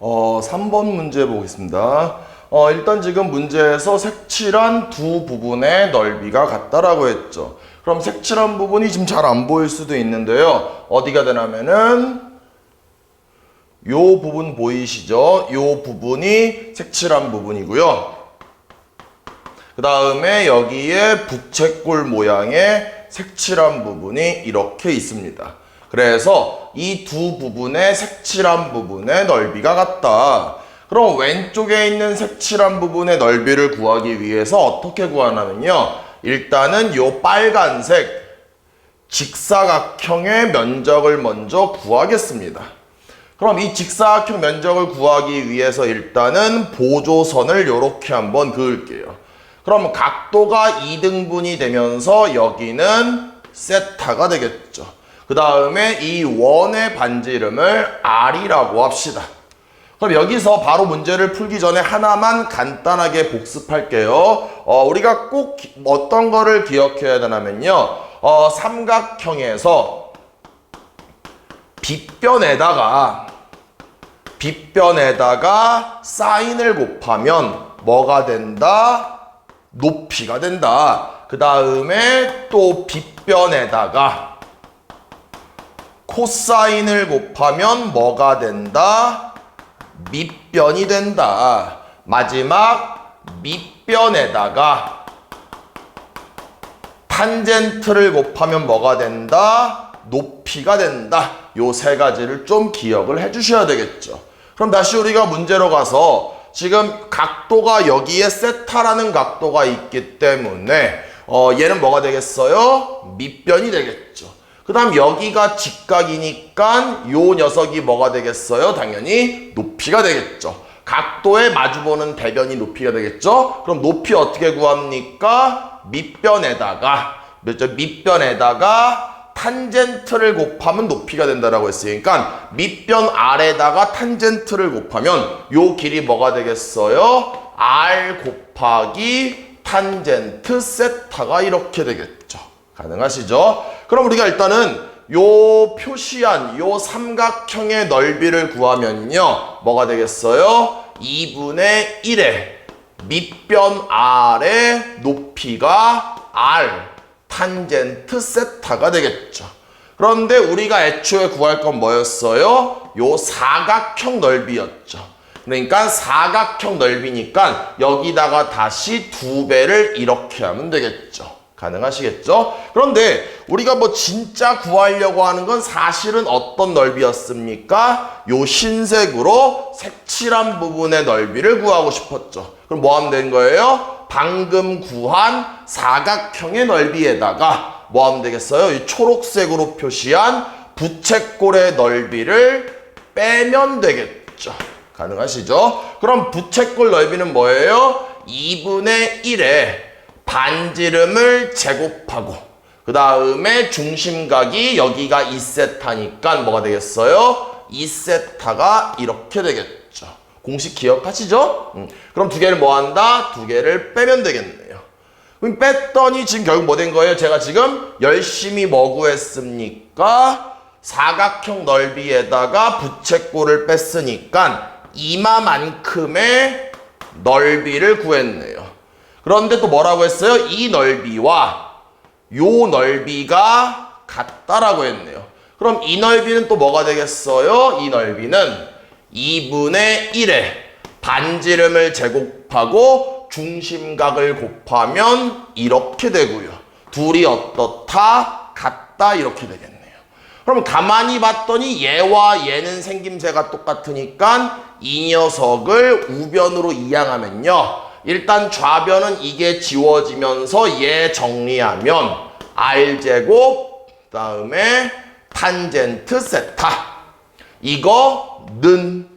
3번 문제 보겠습니다. 일단 지금 문제에서 색칠한 두 부분의 넓이가 같다라고 했죠. 그럼 색칠한 부분이 지금 잘 안 보일 수도 있는데요. 어디가 되냐면은 요 부분 보이시죠? 요 부분이 색칠한 부분이고요. 그 다음에 여기에 부채꼴 모양의 색칠한 부분이 이렇게 있습니다. 그래서 이 두 부분의 색칠한 부분의 넓이가 같다. 그럼 왼쪽에 있는 색칠한 부분의 넓이를 구하기 위해서 어떻게 구하냐면요. 일단은 요 빨간색 직사각형의 면적을 먼저 구하겠습니다. 그럼 이 직사각형 면적을 구하기 위해서 일단은 보조선을 이렇게 한번 그을게요. 그럼 각도가 2등분이 되면서 여기는 세타가 되겠죠. 그 다음에 이 원의 반지름을 R이라고 합시다. 그럼 여기서 바로 문제를 풀기 전에 하나만 간단하게 복습할게요. 우리가 꼭 어떤 거를 기억해야 되냐면요. 삼각형에서 빗변에다가 사인을 곱하면 뭐가 된다? 높이가 된다. 그 다음에 또 빗변에다가 코사인을 곱하면 뭐가 된다? 밑변이 된다. 마지막 밑변에다가 탄젠트를 곱하면 뭐가 된다? 높이가 된다. 요 세 가지를 좀 기억을 해 주셔야 되겠죠. 그럼 다시 우리가 문제로 가서 지금 각도가 여기에 세타라는 각도가 있기 때문에 얘는 뭐가 되겠어요? 밑변이 되겠죠. 그 다음 여기가 직각이니까 요 녀석이 뭐가 되겠어요? 당연히 높이가 되겠죠. 각도에 마주보는 대변이 높이가 되겠죠. 그럼 높이 어떻게 구합니까? 밑변에다가 탄젠트를 곱하면 높이가 된다라고 했으니까 밑변 R에다가 탄젠트를 곱하면 요 길이 뭐가 되겠어요? R 곱하기 탄젠트 세타가 이렇게 되겠죠. 가능하시죠? 그럼 우리가 일단은 요 표시한 요 삼각형의 넓이를 구하면요. 뭐가 되겠어요? 2분의 1의 밑변 R의 높이가 R 탄젠트 세타가 되겠죠. 그런데 우리가 애초에 구할 건 뭐였어요? 요 사각형 넓이였죠. 그러니까 사각형 넓이니까 여기다가 다시 2배를 이렇게 하면 되겠죠. 가능하시겠죠? 그런데 우리가 뭐 진짜 구하려고 하는 건 사실은 어떤 넓이였습니까? 요 흰색으로 색칠한 부분의 넓이를 구하고 싶었죠. 그럼 뭐 하면 되는 거예요? 방금 구한 사각형의 넓이에다가 뭐 하면 되겠어요? 이 초록색으로 표시한 부채꼴의 넓이를 빼면 되겠죠. 가능하시죠? 그럼 부채꼴 넓이는 뭐예요? 2분의 1에 반지름을 제곱하고 그 다음에 중심각이 여기가 2세타니까 뭐가 되겠어요? 2세타가 이렇게 되겠죠. 공식 기억하시죠? 그럼 두 개를 뭐 한다? 두 개를 빼면 되겠네요. 그럼 뺐더니 지금 결국 뭐 된 거예요? 제가 지금 열심히 뭐 구했습니까? 사각형 넓이에다가 부채꼴을 뺐으니까 이마만큼의 넓이를 구했네요. 그런데 또 뭐라고 했어요? 이 넓이와 요 넓이가 같다라고 했네요. 그럼 이 넓이는 또 뭐가 되겠어요? 이 넓이는 2분의 1에 반지름을 제곱하고 중심각을 곱하면 이렇게 되고요. 둘이 어떻다? 같다 이렇게 되겠네요. 그럼 가만히 봤더니 얘와 얘는 생김새가 똑같으니까 이 녀석을 우변으로 이항하면요. 일단 좌변은 이게 지워지면서 얘 정리하면 R제곱 그다음에 탄젠트 세타 이거는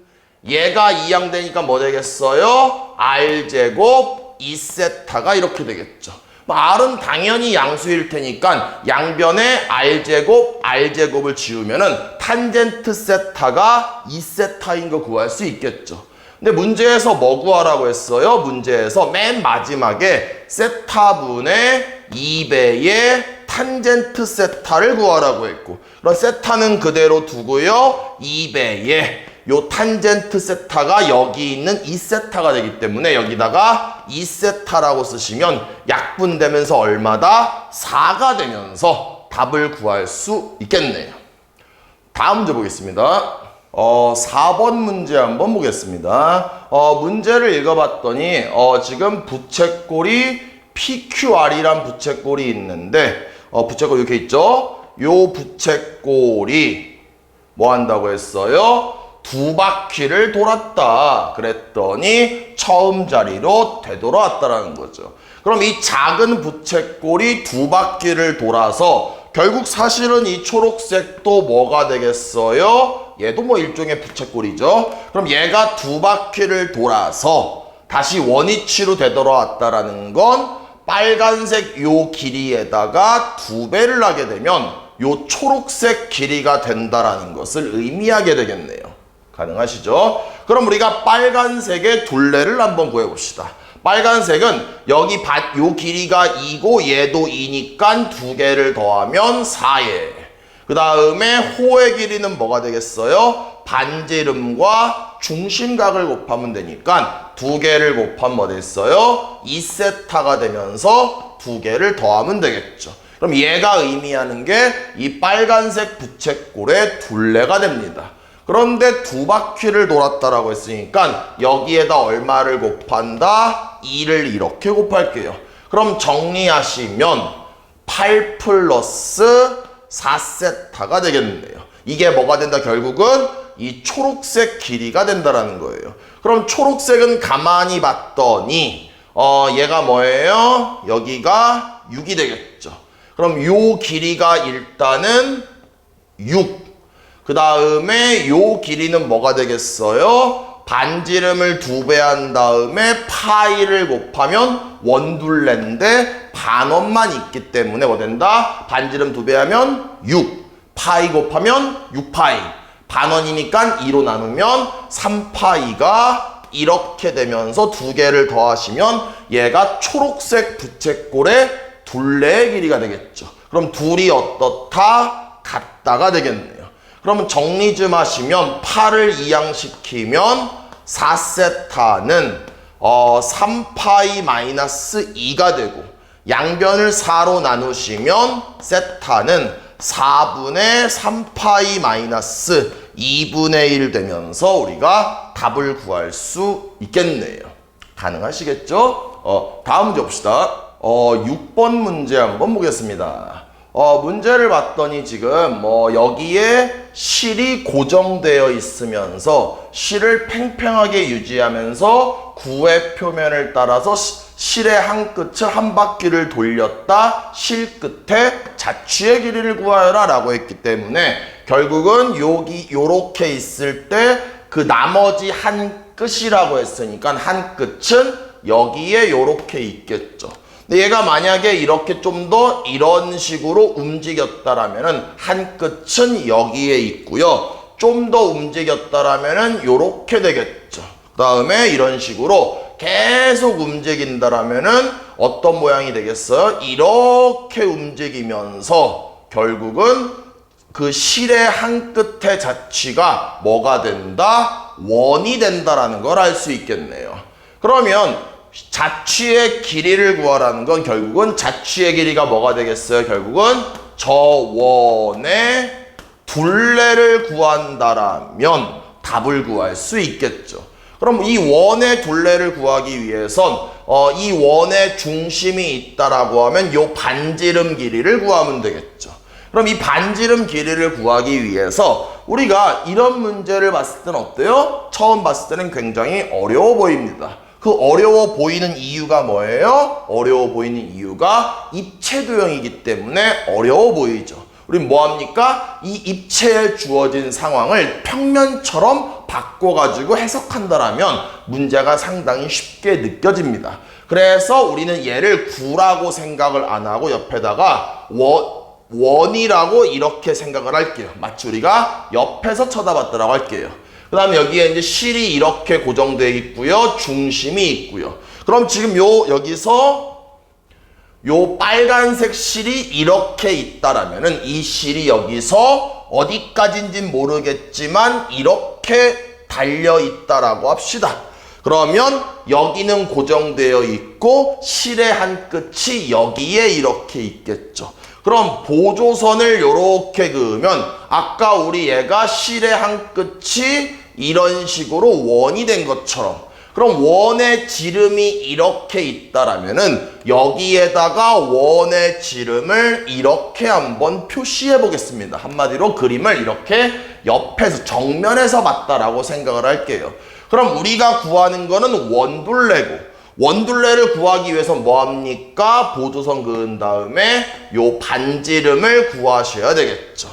얘가 이항되니까 뭐 되겠어요? R제곱 2세타가 이렇게 되겠죠. R은 당연히 양수일 테니까 양변에 R제곱을 지우면은 탄젠트 세타가 2세타인 거 구할 수 있겠죠. 근데 문제에서 뭐 구하라고 했어요? 문제에서 맨 마지막에 세타분의 2배의 탄젠트 세타를 구하라고 했고, 그럼 세타는 그대로 두고요. 2배에 요 탄젠트 세타가 여기 있는 2세타가 되기 때문에 여기다가 2세타라고 쓰시면 약분되면서 얼마다? 4가 되면서 답을 구할 수 있겠네요. 다음 문제 보겠습니다. 4번 문제 한번 보겠습니다. 문제를 읽어봤더니 지금 부채꼴이 PQR이란 부채꼴이 있는데 부채꼴 이렇게 있죠? 요 부채꼴이 뭐 한다고 했어요? 2바퀴를 돌았다. 그랬더니 처음 자리로 되돌아왔다라는 거죠. 그럼 이 작은 부채꼴이 2바퀴를 돌아서 결국 사실은 이 초록색도 뭐가 되겠어요? 얘도 뭐 일종의 부채꼴이죠. 그럼 얘가 2바퀴를 돌아서 다시 원위치로 되돌아왔다라는 건 빨간색 요 길이에다가 2배를 하게 되면 요 초록색 길이가 된다라는 것을 의미하게 되겠네요. 가능하시죠? 그럼 우리가 빨간색의 둘레를 한번 구해봅시다. 빨간색은 여기 요 길이가 2고 얘도 2니까 2개를 더하면 4에. 그 다음에 호의 길이는 뭐가 되겠어요? 반지름과 중심각을 곱하면 되니까 2개를 곱하면 뭐 됐어요? 2세타가 되면서 2개를 더하면 되겠죠. 그럼 얘가 의미하는 게 이 빨간색 부채꼴의 둘레가 됩니다. 그런데 2바퀴를 돌았다라고 했으니까 여기에다 얼마를 곱한다? 2를 이렇게 곱할게요. 그럼 정리하시면 8 플러스 4세타가 되겠네요. 이게 뭐가 된다? 결국은 이 초록색 길이가 된다라는 거예요. 그럼 초록색은 가만히 봤더니 얘가 뭐예요? 여기가 6이 되겠죠. 그럼 요 길이가 일단은 6. 그 다음에 요 길이는 뭐가 되겠어요? 반지름을 2배 한 다음에 파이를 곱하면 원둘레인데 반원만 있기 때문에 뭐 된다? 반지름 2배 하면 6. 파이 곱하면 6파이. 반원이니까 2로 나누면 3파이가 이렇게 되면서 2개를 더하시면 얘가 초록색 부채꼴의 둘레의 길이가 되겠죠. 그럼 둘이 어떻다? 같다가 되겠네요. 그러면 정리 좀 하시면 8을 이항시키면 4세타는 3파이 마이너스 2가 되고 양변을 4로 나누시면 세타는 4분의 3파이 마이너스 2분의 1 되면서 우리가 답을 구할 수 있겠네요. 가능하시겠죠? 다음 문제 봅시다. 6번 문제 한번 보겠습니다. 문제를 봤더니 지금 여기에 실이 고정되어 있으면서 실을 팽팽하게 유지하면서 구의 표면을 따라서 실의 한 끝을 한 바퀴를 돌렸다. 실 끝에 자취의 길이를 구하여라 라고 했기 때문에 결국은 요렇게 있을 때 그 나머지 한 끝이라고 했으니까 한 끝은 여기에 요렇게 있겠죠. 근데 얘가 만약에 이렇게 좀 더 이런 식으로 움직였다라면은 한 끝은 여기에 있고요. 좀 더 움직였다라면은 요렇게 되겠죠. 그 다음에 이런 식으로 계속 움직인다라면은 어떤 모양이 되겠어요? 이렇게 움직이면서 결국은 그 실의 한 끝의 자취가 뭐가 된다? 원이 된다라는 걸 알 수 있겠네요. 그러면 자취의 길이를 구하라는 건 결국은 자취의 길이가 뭐가 되겠어요? 결국은 저 원의 둘레를 구한다라면 답을 구할 수 있겠죠. 그럼 이 원의 둘레를 구하기 위해선 이 원의 중심이 있다라고 하면 요 반지름 길이를 구하면 되겠죠. 그럼 이 반지름 길이를 구하기 위해서 우리가 이런 문제를 봤을 때는 어때요? 처음 봤을 때는 굉장히 어려워 보입니다. 그 어려워 보이는 이유가 뭐예요? 어려워 보이는 이유가 입체도형이기 때문에 어려워 보이죠. 우린 뭐합니까? 이 입체에 주어진 상황을 평면처럼 바꿔가지고 해석한다라면 문제가 상당히 쉽게 느껴집니다. 그래서 우리는 얘를 구라고 생각을 안 하고 옆에다가 원이라고 이렇게 생각을 할게요. 마치 우리가 옆에서 쳐다봤다라고 할게요. 그 다음에 여기에 이제 실이 이렇게 고정되어 있고요. 중심이 있고요. 그럼 지금 여기서 요 빨간색 실이 이렇게 있다라면은 이 실이 여기서 어디까지인진 모르겠지만 이렇게 달려 있다라고 합시다. 그러면 여기는 고정되어 있고 실의 한 끝이 여기에 이렇게 있겠죠. 그럼 보조선을 이렇게 그으면 아까 우리 얘가 실의 한 끝이 이런 식으로 원이 된 것처럼, 그럼 원의 지름이 이렇게 있다라면은 여기에다가 원의 지름을 이렇게 한번 표시해 보겠습니다. 한마디로 그림을 이렇게 옆에서 정면에서 봤다라고 생각을 할게요. 그럼 우리가 구하는 거는 원둘레고, 원둘레를 구하기 위해서 뭐합니까? 보조선 그은 다음에 요 반지름을 구하셔야 되겠죠.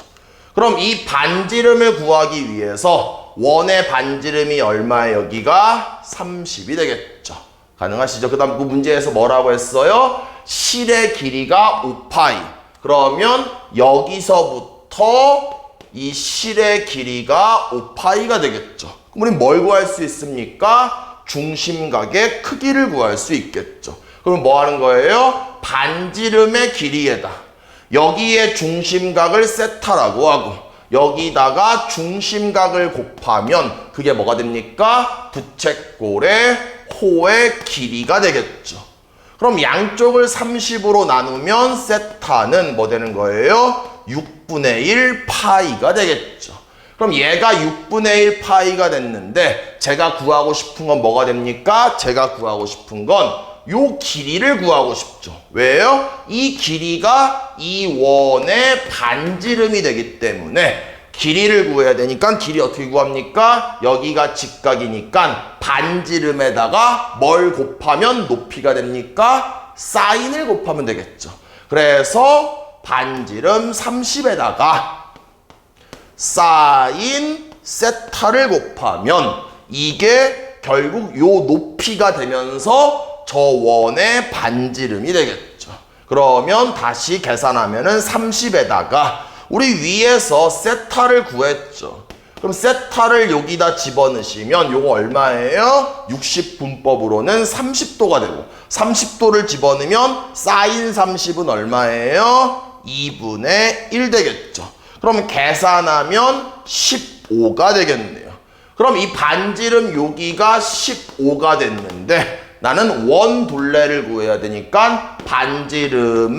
그럼 이 반지름을 구하기 위해서 원의 반지름이 얼마예요? 여기가 30이 되겠죠. 가능하시죠? 그 다음 그 문제에서 뭐라고 했어요? 실의 길이가 5파이. 그러면 여기서부터 이 실의 길이가 5파이가 되겠죠. 그럼 우리 뭘 구할 수 있습니까? 중심각의 크기를 구할 수 있겠죠. 그럼 뭐 하는 거예요? 반지름의 길이에다 여기에 중심각을 세타라고 하고 여기다가 중심각을 곱하면 그게 뭐가 됩니까? 부채꼴의 호의 길이가 되겠죠. 그럼 양쪽을 30으로 나누면 세타는 뭐 되는 거예요? 6분의 1 파이가 되겠죠. 그럼 얘가 6분의 1 파이가 됐는데 제가 구하고 싶은 건 뭐가 됩니까? 제가 구하고 싶은 건 요 길이를 구하고 싶죠. 왜요? 이 길이가 이 원의 반지름이 되기 때문에 길이를 구해야 되니까 길이 어떻게 구합니까? 여기가 직각이니까 반지름에다가 뭘 곱하면 높이가 됩니까? 사인을 곱하면 되겠죠. 그래서 반지름 30에다가 사인 세타를 곱하면 이게 결국 요 높이가 되면서 저 원의 반지름이 되겠죠. 그러면 다시 계산하면은 30에다가 우리 위에서 세타를 구했죠. 그럼 세타를 여기다 집어넣으시면 요거 얼마예요? 60분법으로는 30도가 되고 30도를 집어넣으면 사인 30은 얼마예요? 2분의 1 되겠죠. 그럼 계산하면 15가 되겠네요. 그럼 이 반지름 여기가 15가 됐는데 나는 원둘레를 구해야 되니까 반지름을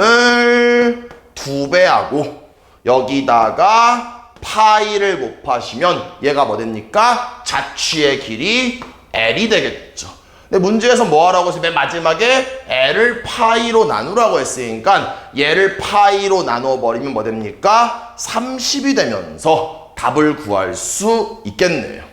2배 하고 여기다가 파이를 곱하시면 얘가 뭐 됩니까? 자취의 길이 L이 되겠죠. 근데 문제에서 뭐 하라고 해서 맨 마지막에 L을 파이로 나누라고 했으니까 얘를 파이로 나눠버리면 뭐 됩니까? 30이 되면서 답을 구할 수 있겠네요.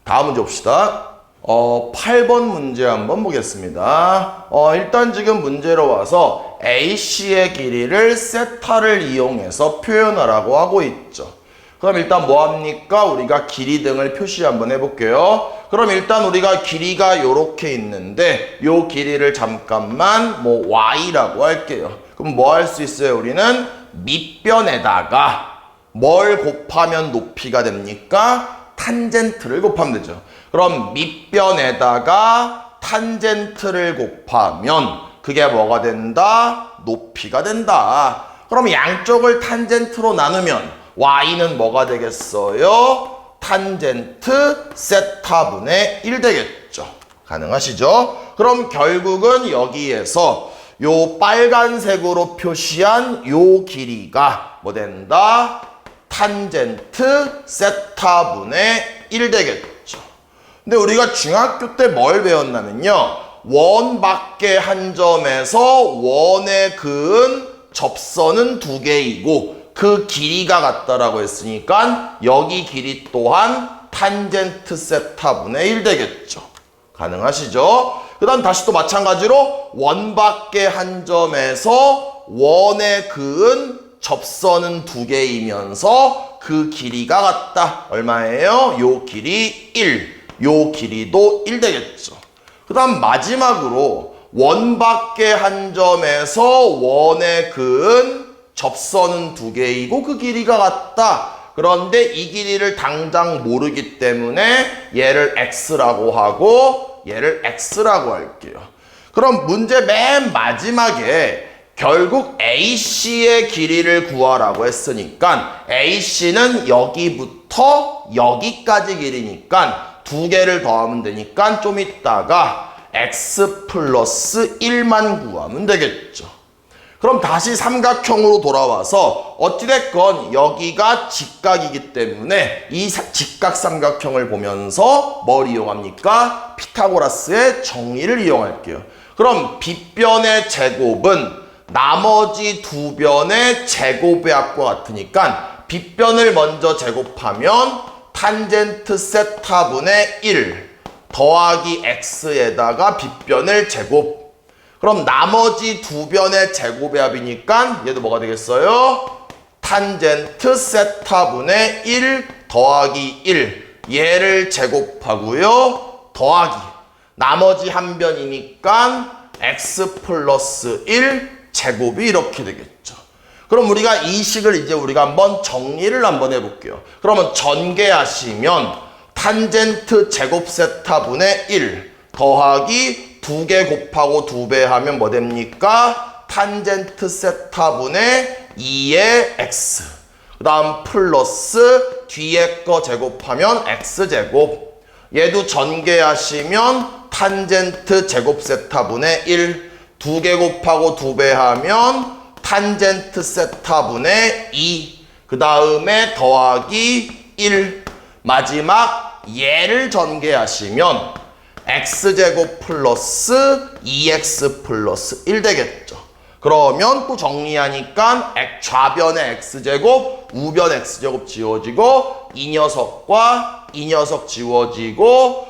다음 문제 봅시다. 8번 문제 한번 보겠습니다. 일단 지금 문제로 와서 AC의 길이를 세타를 이용해서 표현하라고 하고 있죠. 그럼 일단 뭐 합니까? 우리가 길이 등을 표시 한번 해볼게요. 그럼 일단 우리가 길이가 요렇게 있는데 요 길이를 잠깐만 뭐 Y라고 할게요. 그럼 뭐 할 수 있어요? 우리는 밑변에다가 뭘 곱하면 높이가 됩니까? 탄젠트를 곱하면 되죠. 그럼 밑변에다가 탄젠트를 곱하면 그게 뭐가 된다? 높이가 된다. 그럼 양쪽을 탄젠트로 나누면 y는 뭐가 되겠어요? 탄젠트 세타분의 1 되겠죠. 가능하시죠? 그럼 결국은 여기에서 요 빨간색으로 표시한 요 길이가 뭐 된다? 탄젠트 세타분의 1 되겠죠. 근데 우리가 중학교 때 뭘 배웠냐면요. 원 밖의 한 점에서 원에 그은 접선은 2개이고 그 길이가 같다라고 했으니까 여기 길이 또한 탄젠트 세타분의 1 되겠죠. 가능하시죠? 그 다음 다시 또 마찬가지로 원 밖의 한 점에서 원에 그은 접선은 2개이면서 그 길이가 같다. 얼마예요? 요 길이 1. 요 길이도 1 되겠죠. 그 다음 마지막으로 원 밖의 한 점에서 원에 그은 접선은 2개이고 그 길이가 같다. 그런데 이 길이를 당장 모르기 때문에 얘를 x라고 하고 얘를 x라고 할게요. 그럼 문제 맨 마지막에 결국 AC의 길이를 구하라고 했으니까 AC는 여기부터 여기까지 길이니까 두 개를 더하면 되니까 좀 이따가 x 플러스 1만 구하면 되겠죠. 그럼 다시 삼각형으로 돌아와서 어찌됐건 여기가 직각이기 때문에 이 직각삼각형을 보면서 뭘 이용합니까? 피타고라스의 정의를 이용할게요. 그럼 빗변의 제곱은 나머지 두 변의 제곱의 합과 같으니까 빗변을 먼저 제곱하면 탄젠트 세타분의 1 더하기 x에다가 빗변을 제곱. 그럼 나머지 두 변의 제곱의 합이니까 얘도 뭐가 되겠어요? 탄젠트 세타분의 1 더하기 1 얘를 제곱하고요. 더하기 나머지 한 변이니까 x 플러스 1 제곱이 이렇게 되겠죠. 그럼 우리가 이 식을 이제 우리가 한번 정리를 한번 해볼게요. 그러면 전개하시면 탄젠트 제곱 세타분의 1 더하기 2개 곱하고 2배 하면 뭐 됩니까? 탄젠트 세타분의 2의 x 그 다음 플러스 뒤에 거 제곱하면 x제곱 얘도 전개하시면 탄젠트 제곱 세타분의 1 2개 곱하고 2배 하면 탄젠트 세타분의 2 그 다음에 더하기 1 마지막 얘를 전개하시면 x제곱 플러스 2x 플러스 1 되겠죠. 그러면 또 정리하니까 좌변의 x제곱 우변 x제곱 지워지고 이 녀석과 이 녀석 지워지고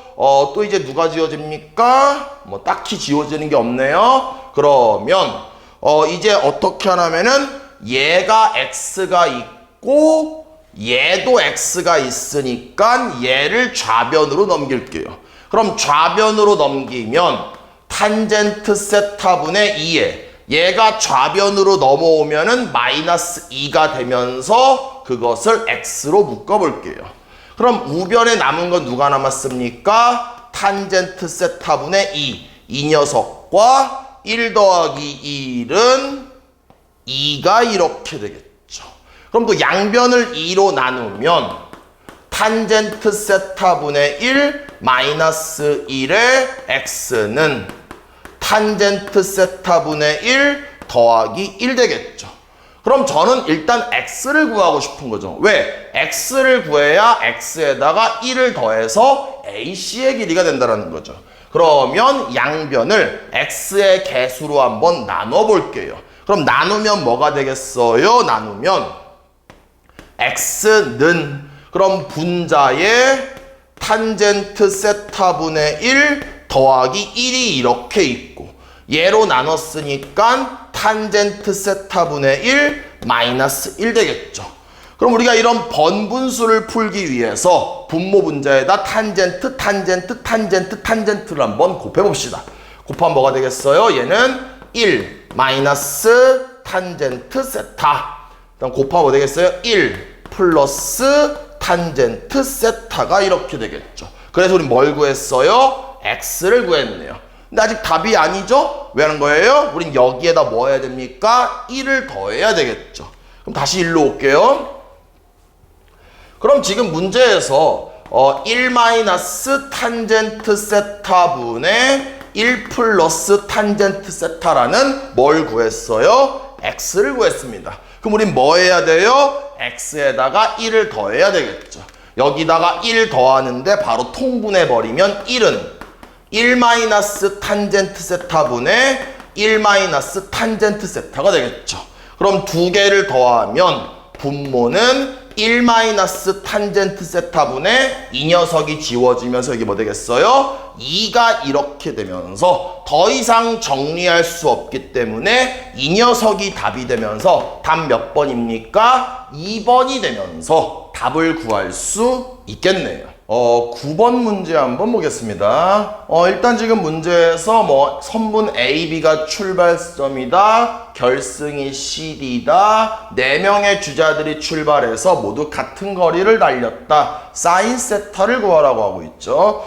또 이제 누가 지워집니까? 뭐 딱히 지워지는 게 없네요. 그러면 이제 어떻게 하냐면은 얘가 x가 있고 얘도 x가 있으니까 얘를 좌변으로 넘길게요. 그럼 좌변으로 넘기면 탄젠트 세타분의 2에 얘가 좌변으로 넘어오면은 마이너스 2가 되면서 그것을 x로 묶어볼게요. 그럼 우변에 남은 건 누가 남았습니까? 탄젠트 세타분의 2. 이 녀석과 1 더하기 1은 2가 이렇게 되겠죠. 그럼 또 양변을 2로 나누면 탄젠트 세타분의 1 마이너스 1의 x는 탄젠트 세타분의 1 더하기 1 되겠죠. 그럼 저는 일단 x를 구하고 싶은 거죠. 왜? x를 구해야 x에다가 1을 더해서 AC의 길이가 된다는 거죠. 그러면 양변을 x의 개수로 한번 나눠 볼게요. 그럼 나누면 뭐가 되겠어요? 나누면 x는 그럼 분자에 탄젠트 세타분의 1 더하기 1이 이렇게 있고 얘로 나눴으니까 탄젠트 세타분의 1 마이너스 1 되겠죠. 그럼 우리가 이런 번분수를 풀기 위해서 분모 분자에다 탄젠트, 탄젠트, 탄젠트, 탄젠트를 한번 곱해봅시다. 곱하면 뭐가 되겠어요? 얘는 1 마이너스 탄젠트 세타. 그다음 곱하면 뭐 되겠어요? 1 플러스 탄젠트 세타가 이렇게 되겠죠. 그래서 우리 뭘 구했어요? x를 구했네요. 근데 아직 답이 아니죠? 왜 하는 거예요? 우린 여기에다 뭐 해야 됩니까? 1을 더해야 되겠죠. 그럼 다시 1로 올게요. 그럼 지금 문제에서 1 마이너스 탄젠트 세타분의 1 플러스 탄젠트 세타라는 뭘 구했어요? x를 구했습니다. 그럼 우린 뭐 해야 돼요? x에다가 1을 더해야 되겠죠. 여기다가 1 더하는데 바로 통분해버리면 1은 1 마이너스 탄젠트 세타분의 1 마이너스 탄젠트 세타가 되겠죠. 그럼 두 개를 더하면 분모는 1 마이너스 탄젠트 세타분의 이 녀석이 지워지면서 여기 뭐 되겠어요? 2가 이렇게 되면서 더 이상 정리할 수 없기 때문에 이 녀석이 답이 되면서 답 몇 번입니까? 2번이 되면서 답을 구할 수 있겠네요. 9번 문제 한번 보겠습니다. 일단 지금 문제에서 선분 A, B가 출발점이다. 결승이 CD다. 4명의 주자들이 출발해서 모두 같은 거리를 달렸다. 사인 세타를 구하라고 하고 있죠.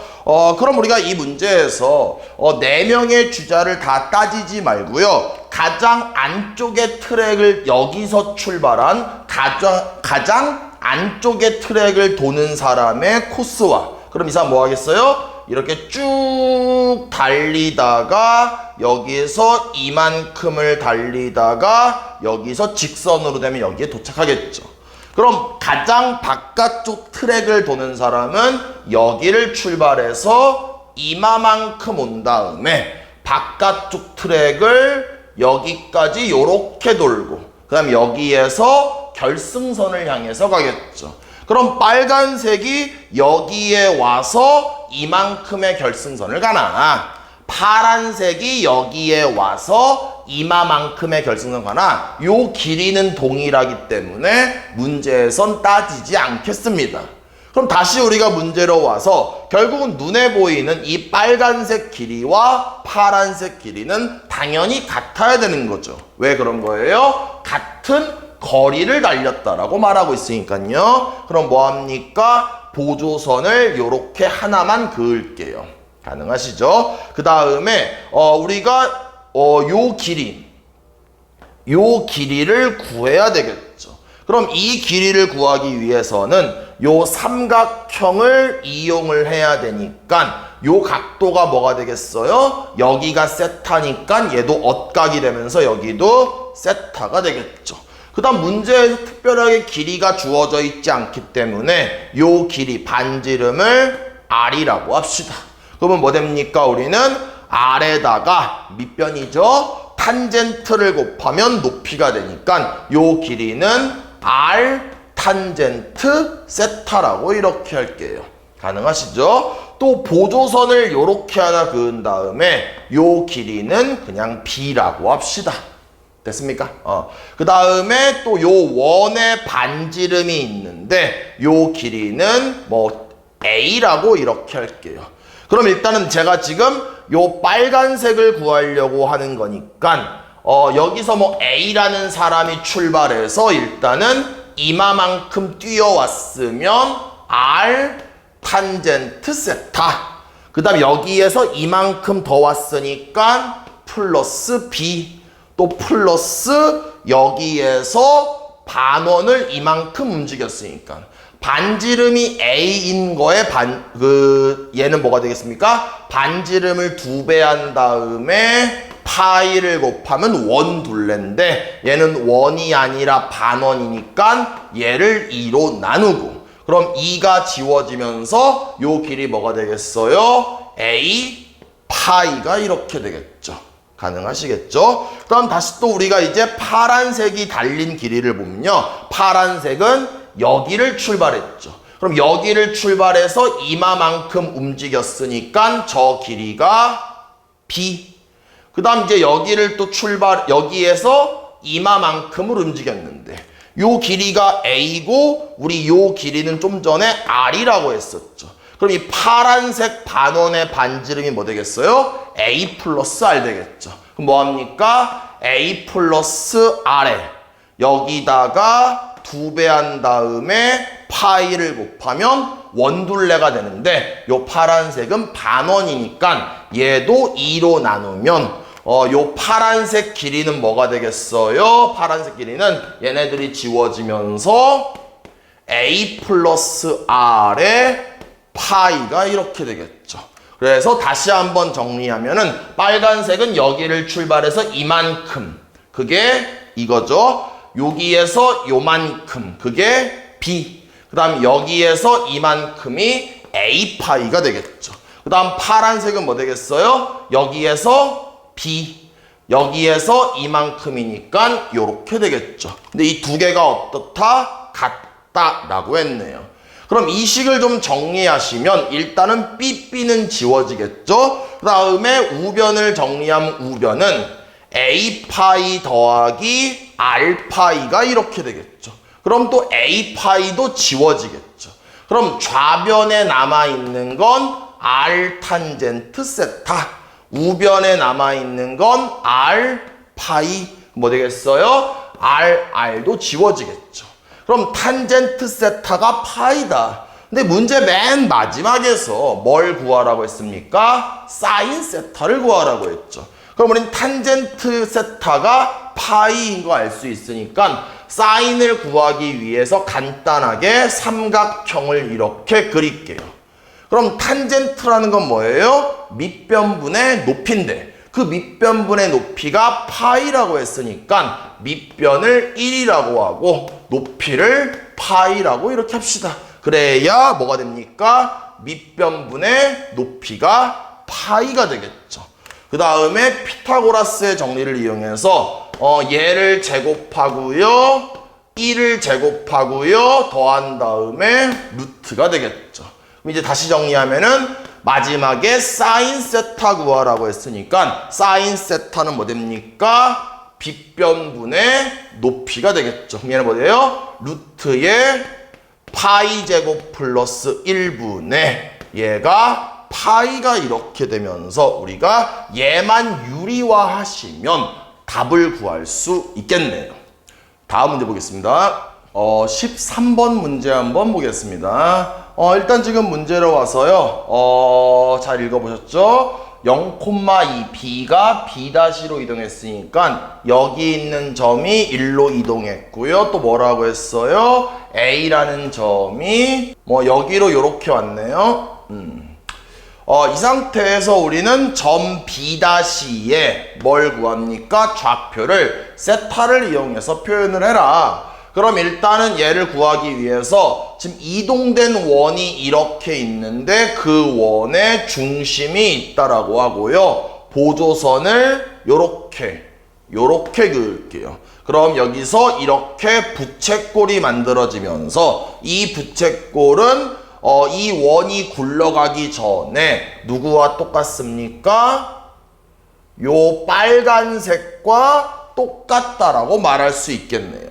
그럼 우리가 이 문제에서 4명의 주자를 다 따지지 말고요. 가장 안쪽의 트랙을 여기서 출발한 가장 안쪽의 트랙을 도는 사람의 코스와, 그럼 이 사람 뭐 하겠어요? 이렇게 쭉 달리다가 여기에서 이만큼을 달리다가 여기서 직선으로 되면 여기에 도착하겠죠. 그럼 가장 바깥쪽 트랙을 도는 사람은 여기를 출발해서 이마만큼 온 다음에 바깥쪽 트랙을 여기까지 요렇게 돌고 그 다음 여기에서 결승선을 향해서 가겠죠. 그럼 빨간색이 여기에 와서 이만큼의 결승선을 가나, 파란색이 여기에 와서 이마만큼의 결승선 가나, 요 길이는 동일하기 때문에 문제에선 따지지 않겠습니다. 그럼 다시 우리가 문제로 와서 결국은 눈에 보이는 이 빨간색 길이와 파란색 길이는 당연히 같아야 되는 거죠. 왜 그런 거예요? 같은 거리를 달렸다라고 말하고 있으니까요. 그럼 뭐합니까? 보조선을 요렇게 하나만 그을게요. 가능하시죠? 그 다음에 우리가 요 길이를 구해야 되겠죠. 그럼 이 길이를 구하기 위해서는 요 삼각형을 이용을 해야 되니까 요 각도가 뭐가 되겠어요? 여기가 세타니까 얘도 엇각이 되면서 여기도 세타가 되겠죠. 그 다음 문제에서 특별하게 길이가 주어져 있지 않기 때문에 요 길이 반지름을 R이라고 합시다. 그러면 뭐 됩니까? 우리는 R에다가 밑변이죠. 탄젠트를 곱하면 높이가 되니까 요 길이는 R 탄젠트 세타라고 이렇게 할게요. 가능하시죠? 또 보조선을 요렇게 하나 그은 다음에 요 길이는 그냥 B라고 합시다. 됐습니까? 그 다음에 또 요 원의 반지름이 있는데 요 길이는 뭐 A라고 이렇게 할게요. 그럼 일단은 제가 지금 요 빨간색을 구하려고 하는 거니까 여기서 뭐 A라는 사람이 출발해서 일단은 이마만큼 뛰어왔으면 R 탄젠트 세타, 그 다음 여기에서 이만큼 더 왔으니까 플러스 B, 또 플러스 여기에서 반원을 이만큼 움직였으니까 반지름이 A인 거에 얘는 뭐가 되겠습니까? 반지름을 2배 한 다음에 파이를 곱하면 원 둘레인데 얘는 원이 아니라 반원이니까 얘를 2로 나누고, 그럼 2가 지워지면서 요 길이 뭐가 되겠어요? A 파이가 이렇게 되겠죠. 가능하시겠죠? 그럼 다시 또 우리가 이제 파란색이 달린 길이를 보면요. 파란색은 여기를 출발했죠. 그럼 여기를 출발해서 이마만큼 움직였으니까 저 길이가 B. 그 다음 이제 여기를 또 여기에서 이마만큼을 움직였는데 요 길이가 A고 우리 요 길이는 좀 전에 R이라고 했었죠. 그럼 이 파란색 반원의 반지름이 뭐 되겠어요? A 플러스 R 되겠죠. 그럼 뭐합니까? A 플러스 R에 여기다가 2배 한 다음에 파이를 곱하면 원둘레가 되는데 요 파란색은 반원이니까 얘도 2로 나누면 요 파란색 길이는 뭐가 되겠어요? 파란색 길이는 얘네들이 지워지면서 A 플러스 R에 파이가 이렇게 되겠죠. 그래서 다시 한번 정리하면은 빨간색은 여기를 출발해서 이만큼, 그게 이거죠. 여기에서 요만큼, 그게 B. 그 다음 여기에서 이만큼이 A 파이가 되겠죠. 그 다음 파란색은 뭐 되겠어요? 여기에서 B, 여기에서 이만큼이니까 요렇게 되겠죠. 근데 이 두 개가 어떻다? 같다라고 했네요. 그럼 이 식을 좀 정리하시면 일단은 삐삐는 지워지겠죠. 그 다음에 우변을 정리하면 우변은 A파이 더하기 R파이가 이렇게 되겠죠. 그럼 또 A파이도 지워지겠죠. 그럼 좌변에 남아있는 건 R 탄젠트 세타, 우변에 남아있는 건 R 파이, 뭐 되겠어요? R도 지워지겠죠. 그럼 탄젠트 세타가 파이다. 근데 문제 맨 마지막에서 뭘 구하라고 했습니까? 사인 세타를 구하라고 했죠. 그럼 우린 탄젠트 세타가 파이인 거 알 수 있으니까 사인을 구하기 위해서 간단하게 삼각형을 이렇게 그릴게요. 그럼 탄젠트라는 건 뭐예요? 밑변분의 높이인데 그 밑변분의 높이가 파이라고 했으니까 밑변을 1이라고 하고 높이를 파이라고 이렇게 합시다. 그래야 뭐가 됩니까? 밑변분의 높이가 파이가 되겠죠. 그 다음에 피타고라스의 정리를 이용해서 얘를 제곱하고요 1을 제곱하고요 더한 다음에 루트가 되겠죠. 그럼 이제 다시 정리하면은 마지막에 사인 세타 구하라고 했으니까 사인 세타는 뭐 됩니까? 빗변분의 높이가 되겠죠. 그럼 얘는 뭐예요? 루트의 파이 제곱 플러스 1분의 얘가 파이가 이렇게 되면서 우리가 얘만 유리화하시면 답을 구할 수 있겠네요. 다음 문제 보겠습니다. 13번 문제 한번 보겠습니다. 일단 지금 문제로 와서요. 잘 읽어보셨죠? 0,2 b가 b-로 이동했으니까 여기 있는 점이 1로 이동했고요. 또 뭐라고 했어요? a라는 점이 여기로 이렇게 왔네요. 이 상태에서 우리는 점 b-에 뭘 구합니까? 좌표를 세타를 이용해서 표현을 해라. 그럼 일단은 얘를 구하기 위해서 지금 이동된 원이 이렇게 있는데 그 원에 중심이 있다라고 하고요. 보조선을 요렇게 그을게요. 그럼 여기서 이렇게 부채꼴이 만들어지면서 이 부채꼴은 이 원이 굴러가기 전에 누구와 똑같습니까? 요 빨간색과 똑같다라고 말할 수 있겠네요.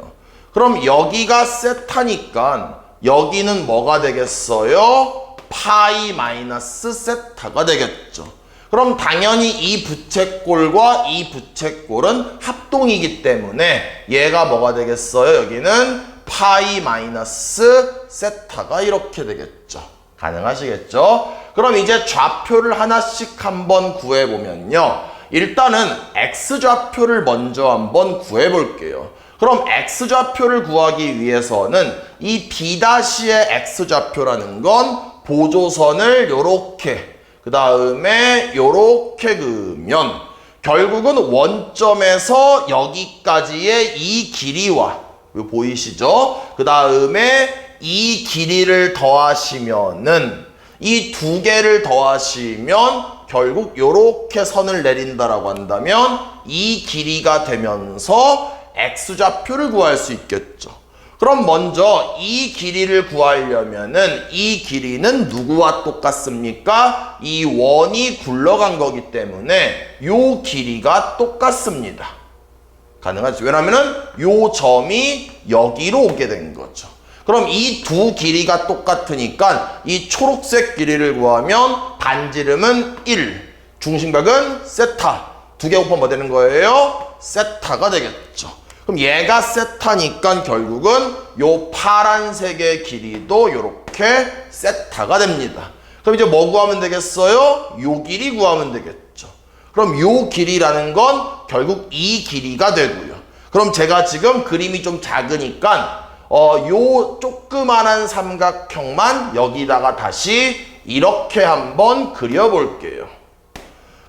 그럼 여기가 세타니까 여기는 뭐가 되겠어요? 파이 마이너스 세타가 되겠죠. 그럼 당연히 이 부채꼴과 이 부채꼴은 합동이기 때문에 얘가 뭐가 되겠어요? 여기는 파이 마이너스 세타가 이렇게 되겠죠. 가능하시겠죠? 그럼 이제 좌표를 하나씩 한번 구해보면요. 일단은 x좌표를 먼저 한번 구해볼게요. 그럼 x좌표를 구하기 위해서는 이 b-의 x좌표라는 건 보조선을 요렇게 그 다음에 요렇게 그으면 결국은 원점에서 여기까지의 이 길이와 보이시죠? 그 다음에 이 길이를 더하시면은 이 두 개를 더하시면 결국 요렇게 선을 내린다라고 한다면 이 길이가 되면서 x좌표를 구할 수 있겠죠. 그럼 먼저 이 길이를 구하려면은 이 길이는 누구와 똑같습니까? 이 원이 굴러간 거기 때문에 요 길이가 똑같습니다. 가능하죠. 왜냐면은 요 점이 여기로 오게 된 거죠. 그럼 이 두 길이가 똑같으니까 이 초록색 길이를 구하면 반지름은 1, 중심각은 세타. 두 개 곱하면 뭐 되는 거예요? 세타가 되겠죠. 그럼 얘가 세타니까 결국은 요 파란색의 길이도 요렇게 세타가 됩니다. 그럼 이제 뭐 구하면 되겠어요? 요 길이 구하면 되겠죠. 그럼 요 길이라는 건 결국 이 길이가 되고요. 그럼 제가 지금 그림이 좀 작으니까 요 조그만한 삼각형만 여기다가 다시 이렇게 한번 그려볼게요.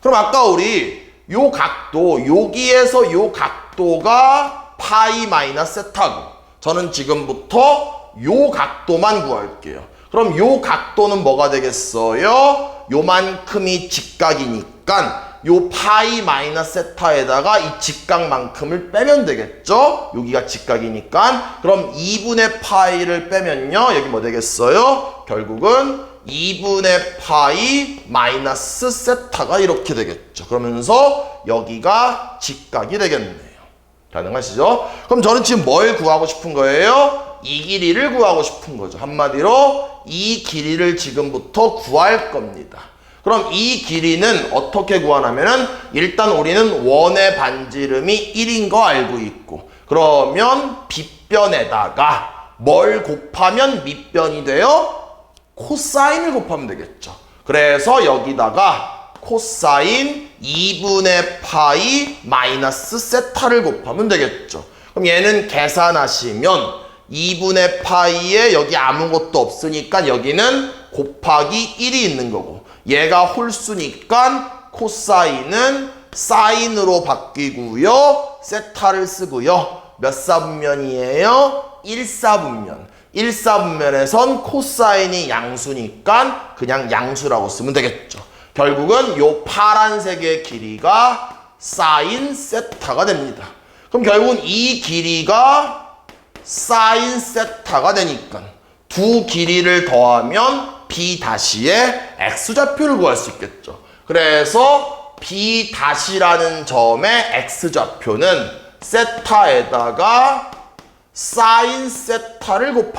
그럼 아까 우리 요 각도, 여기에서 요 각도가 파이 마이너스 세타고 저는 지금부터 요 각도만 구할게요. 그럼 요 각도는 뭐가 되겠어요? 요만큼이 직각이니까 요 파이 마이너스 세타에다가 이 직각만큼을 빼면 되겠죠? 여기가 직각이니까 그럼 2분의 파이를 빼면요 여기 뭐 되겠어요? 결국은 2분의 파이 마이너스 세타가 이렇게 되겠죠. 그러면서 여기가 직각이 되겠네요. 가능하시죠? 그럼 저는 지금 뭘 구하고 싶은 거예요? 이 길이를 구하고 싶은 거죠. 한마디로 이 길이를 지금부터 구할 겁니다. 그럼 이 길이는 어떻게 구하냐면은 일단 우리는 원의 반지름이 1인 거 알고 있고, 그러면 빗변에다가 뭘 곱하면 밑변이 돼요? 코사인을 곱하면 되겠죠. 그래서 여기다가 코사인 2분의 파이 마이너스 세타를 곱하면 되겠죠. 그럼 얘는 계산하시면 2분의 파이에 여기 아무것도 없으니까 여기는 곱하기 1이 있는 거고, 얘가 홀수니까 코사인은 사인으로 바뀌고요. 세타를 쓰고요. 몇 사분면이에요? 1사분면. 1사분면에선 코사인이 양수니까 그냥 양수라고 쓰면 되겠죠. 결국은 요 파란색의 길이가 사인 세타가 됩니다. 그럼 결국은 이 길이가 사인 세타가 되니까 두 길이를 더하면 b 다시의 x좌표를 구할 수 있겠죠. 그래서 b 다시라는 점의 x좌표는 세타에다가 사인 세타를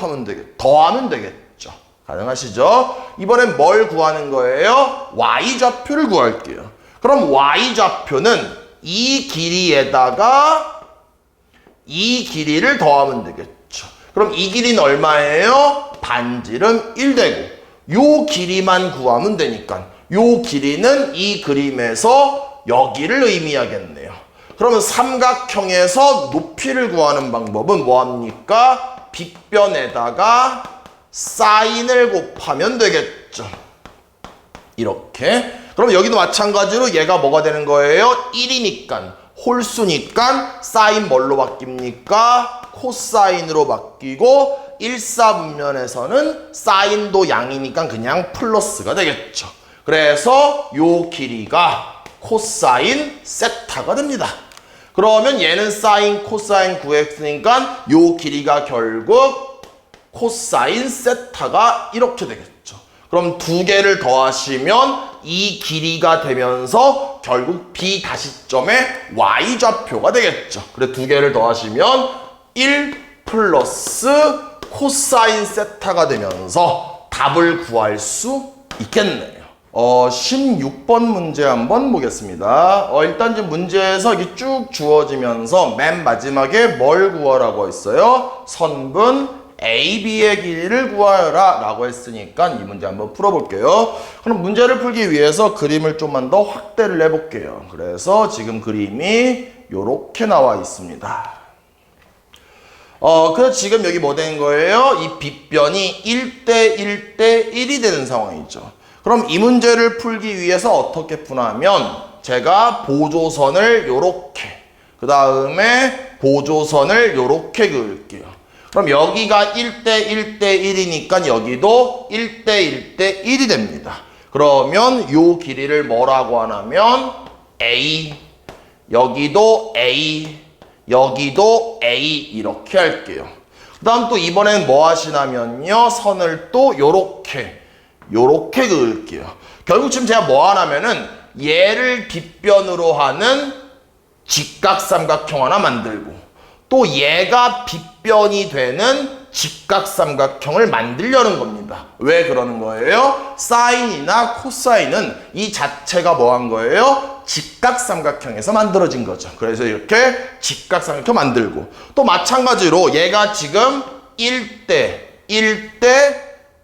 더하면 되겠죠. 가능하시죠? 이번엔 뭘 구하는 거예요? y좌표를 구할게요. 그럼 y좌표는 이 길이에다가 이 길이를 더하면 되겠죠. 그럼 이 길이는 얼마예요? 반지름 1되고 요 길이만 구하면 되니까 요 길이는 이 그림에서 여기를 의미하겠네요. 그러면 삼각형에서 높이를 구하는 방법은 뭐합니까? 빗변에다가 사인을 곱하면 되겠죠. 이렇게. 그럼 여기도 마찬가지로 얘가 뭐가 되는 거예요? 1이니까 홀수니까 사인 뭘로 바뀝니까? 코사인으로 바뀌고 1사분면에서는 사인도 양이니까 그냥 플러스가 되겠죠. 그래서 요 길이가 코사인 세타가 됩니다. 그러면 얘는 사인 코사인 9x니까 요 길이가 결국 코사인 세타가 이렇게 되겠죠. 그럼 두 개를 더하시면 이 길이가 되면서 결국 b 다시점의 y좌표가 되겠죠. 그래 두 개를 더하시면 1 플러스 코사인 세타가 되면서 답을 구할 수 있겠네요. 16번 문제 한번 보겠습니다. 일단 지금 문제에서 이게 쭉 주어지면서 맨 마지막에 뭘 구하라고 했어요? 선분 AB의 길이를 구하여라 라고 했으니까 이 문제 한번 풀어볼게요. 그럼 문제를 풀기 위해서 그림을 좀만 더 확대를 해볼게요. 그래서 지금 그림이 요렇게 나와 있습니다. 그래서 지금 여기 뭐 된 거예요? 이 빗변이 1대 1대 1이 되는 상황이죠. 그럼 이 문제를 풀기 위해서 어떻게 푸냐면 제가 보조선을 요렇게, 그 다음에 보조선을 요렇게 그을게요. 그럼 여기가 1대 1대 1이니까 여기도 1대 1대 1이 됩니다. 그러면 요 길이를 뭐라고 하냐면 A, 여기도 A, 여기도 A 이렇게 할게요. 그 다음 또 이번엔 뭐 하시냐면요. 선을 또 요렇게 그을게요. 결국 지금 제가 뭐 하냐면은 얘를 빗변으로 하는 직각삼각형 하나 만들고 또 얘가 빗변이 되는 직각삼각형을 만들려는 겁니다. 왜 그러는 거예요? 사인이나 코사인은 이 자체가 뭐 한 거예요? 직각삼각형에서 만들어진 거죠. 그래서 이렇게 직각삼각형 만들고 또 마찬가지로 얘가 지금 1대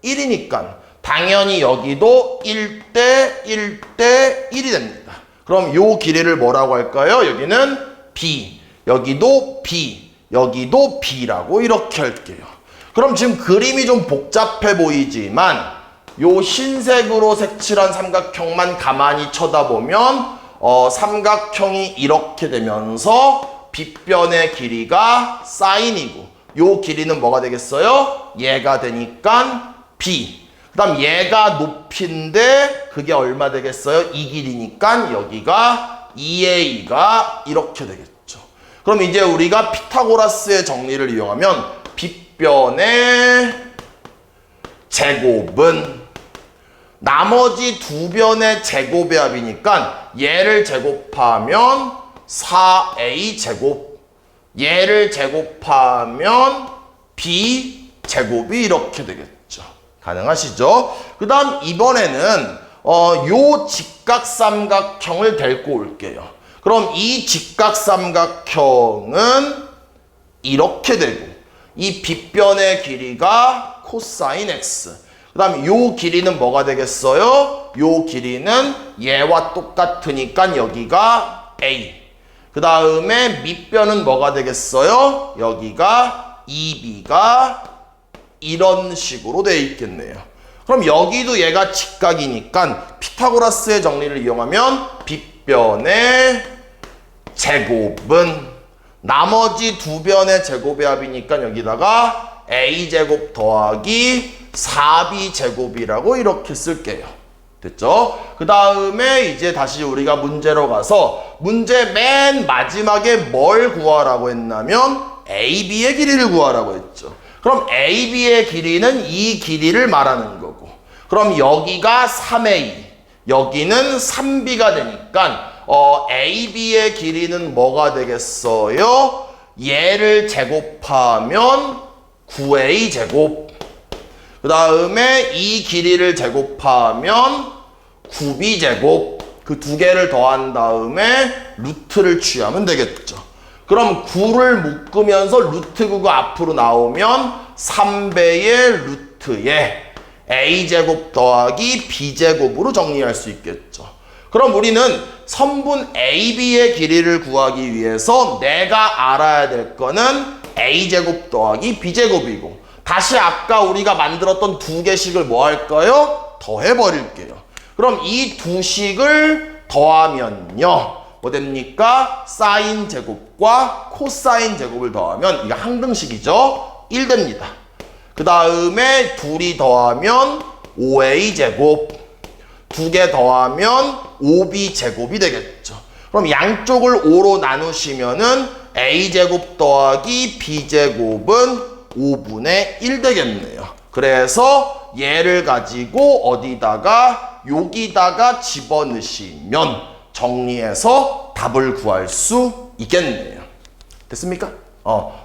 1이니까 당연히 여기도 1대 1대 1이 됩니다. 그럼 요 길이를 뭐라고 할까요? 여기는 B, 여기도 B, 여기도 B라고 이렇게 할게요. 그럼 지금 그림이 좀 복잡해 보이지만 요 흰색으로 색칠한 삼각형만 가만히 쳐다보면 삼각형이 이렇게 되면서 빗변의 길이가 사인이고 요 길이는 뭐가 되겠어요? 얘가 되니까 B. 그 다음 얘가 높이인데 그게 얼마 되겠어요? 이 길이니까 여기가 2a가 이렇게 되겠죠. 그럼 이제 우리가 피타고라스의 정리를 이용하면 빗변의 제곱은 나머지 두 변의 제곱의 합이니까 얘를 제곱하면 4a 제곱, 얘를 제곱하면 B 제곱이 이렇게 되겠죠. 가능하시죠? 그 다음 이번에는 요 직각삼각형을 데리고 올게요. 그럼 이 직각삼각형은 이렇게 되고 이 빗변의 길이가 코사인 x. 그 다음 요 길이는 뭐가 되겠어요? 요 길이는 얘와 똑같으니까 여기가 a. 그 다음에 밑변은 뭐가 되겠어요? 여기가 2b가 이런 식으로 돼 있겠네요. 그럼 여기도 얘가 직각이니까 피타고라스의 정리를 이용하면 빗변의 제곱은 나머지 두 변의 제곱의 합이니까 여기다가 a제곱 더하기 4b제곱이라고 이렇게 쓸게요. 됐죠? 그 다음에 이제 다시 우리가 문제로 가서 문제 맨 마지막에 뭘 구하라고 했냐면 AB의 길이를 구하라고 했죠. 그럼 AB의 길이는 이 길이를 말하는 거고, 그럼 여기가 3A, 여기는 3B가 되니까 AB의 길이는 뭐가 되겠어요? 얘를 제곱하면 9A 제곱. 그 다음에 이 길이를 제곱하면 9B 제곱. 그 두 개를 더한 다음에 루트를 취하면 되겠죠. 그럼 9를 묶으면서 루트 9가 앞으로 나오면 3배의 루트에 A제곱 더하기 B제곱으로 정리할 수 있겠죠. 그럼 우리는 선분 AB의 길이를 구하기 위해서 내가 알아야 될 거는 A제곱 더하기 B제곱이고, 다시 아까 우리가 만들었던 두 개식을 뭐 할까요? 더해버릴게요. 그럼 이 두 식을 더하면요, 뭐 됩니까? 사인 제곱과 코사인 제곱을 더하면 이게 항등식이죠. 1 됩니다. 그 다음에 둘이 더하면 5A 제곱, 두 개 더하면 5B 제곱이 되겠죠. 그럼 양쪽을 5로 나누시면은 A 제곱 더하기 B 제곱은 5분의 1 되겠네요. 그래서 얘를 가지고 어디다가 여기다가 집어넣으시면 정리해서 답을 구할 수 있겠네요. 됐습니까?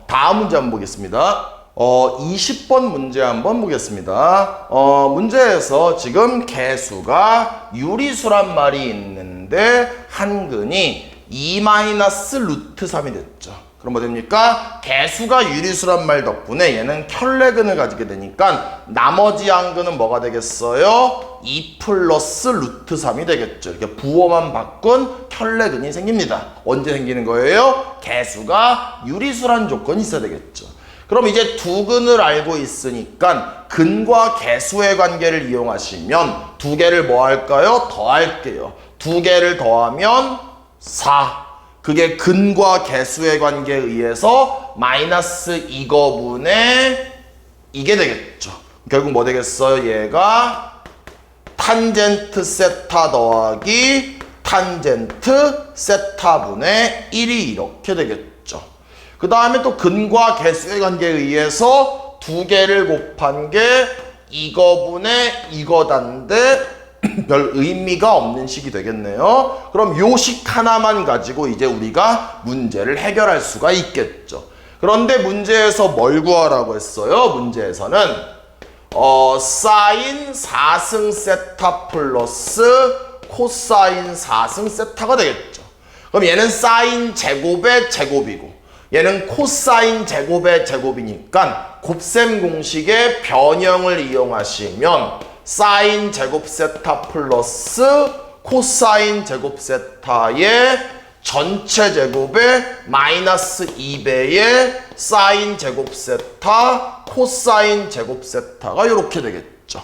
다음 문제 한번 보겠습니다. 20번 문제 한번 보겠습니다. 문제에서 지금 개수가 유리수란 말이 있는데 한근이 2-루트3이 됐죠. 그럼 뭐 됩니까? 개수가 유리수란 말 덕분에 얘는 켤레근을 가지게 되니까 나머지 한근은 뭐가 되겠어요? 2 플러스 루트 3이 되겠죠. 이렇게 부호만 바꾼 켤레근이 생깁니다. 언제 생기는 거예요? 개수가 유리수란 조건이 있어야 되겠죠. 그럼 이제 두 근을 알고 있으니까 근과 개수의 관계를 이용하시면 두 개를 뭐 할까요? 더할게요. 두 개를 더하면 4. 그게 근과 개수의 관계에 의해서 마이너스 이거분의 이게 되겠죠. 결국 뭐 되겠어요? 얘가 탄젠트 세타 더하기 탄젠트 세타분의 1이 이렇게 되겠죠. 그 다음에 또 근과 개수의 관계에 의해서 두 개를 곱한 게 이거분의 이거단데 별 의미가 없는 식이 되겠네요. 그럼 요 식 하나만 가지고 이제 우리가 문제를 해결할 수가 있겠죠. 그런데 문제에서 뭘 구하라고 했어요? 문제에서는 사인 4승 세타 플러스 코사인 4승 세타가 되겠죠. 그럼 얘는 사인 제곱의 제곱이고 얘는 코사인 제곱의 제곱이니까 곱셈 공식의 변형을 이용하시면 사인 제곱 세타 플러스 코사인 제곱 세타의 전체 제곱에 마이너스 2배의 사인 제곱 세타 코사인 제곱 세타가 이렇게 되겠죠.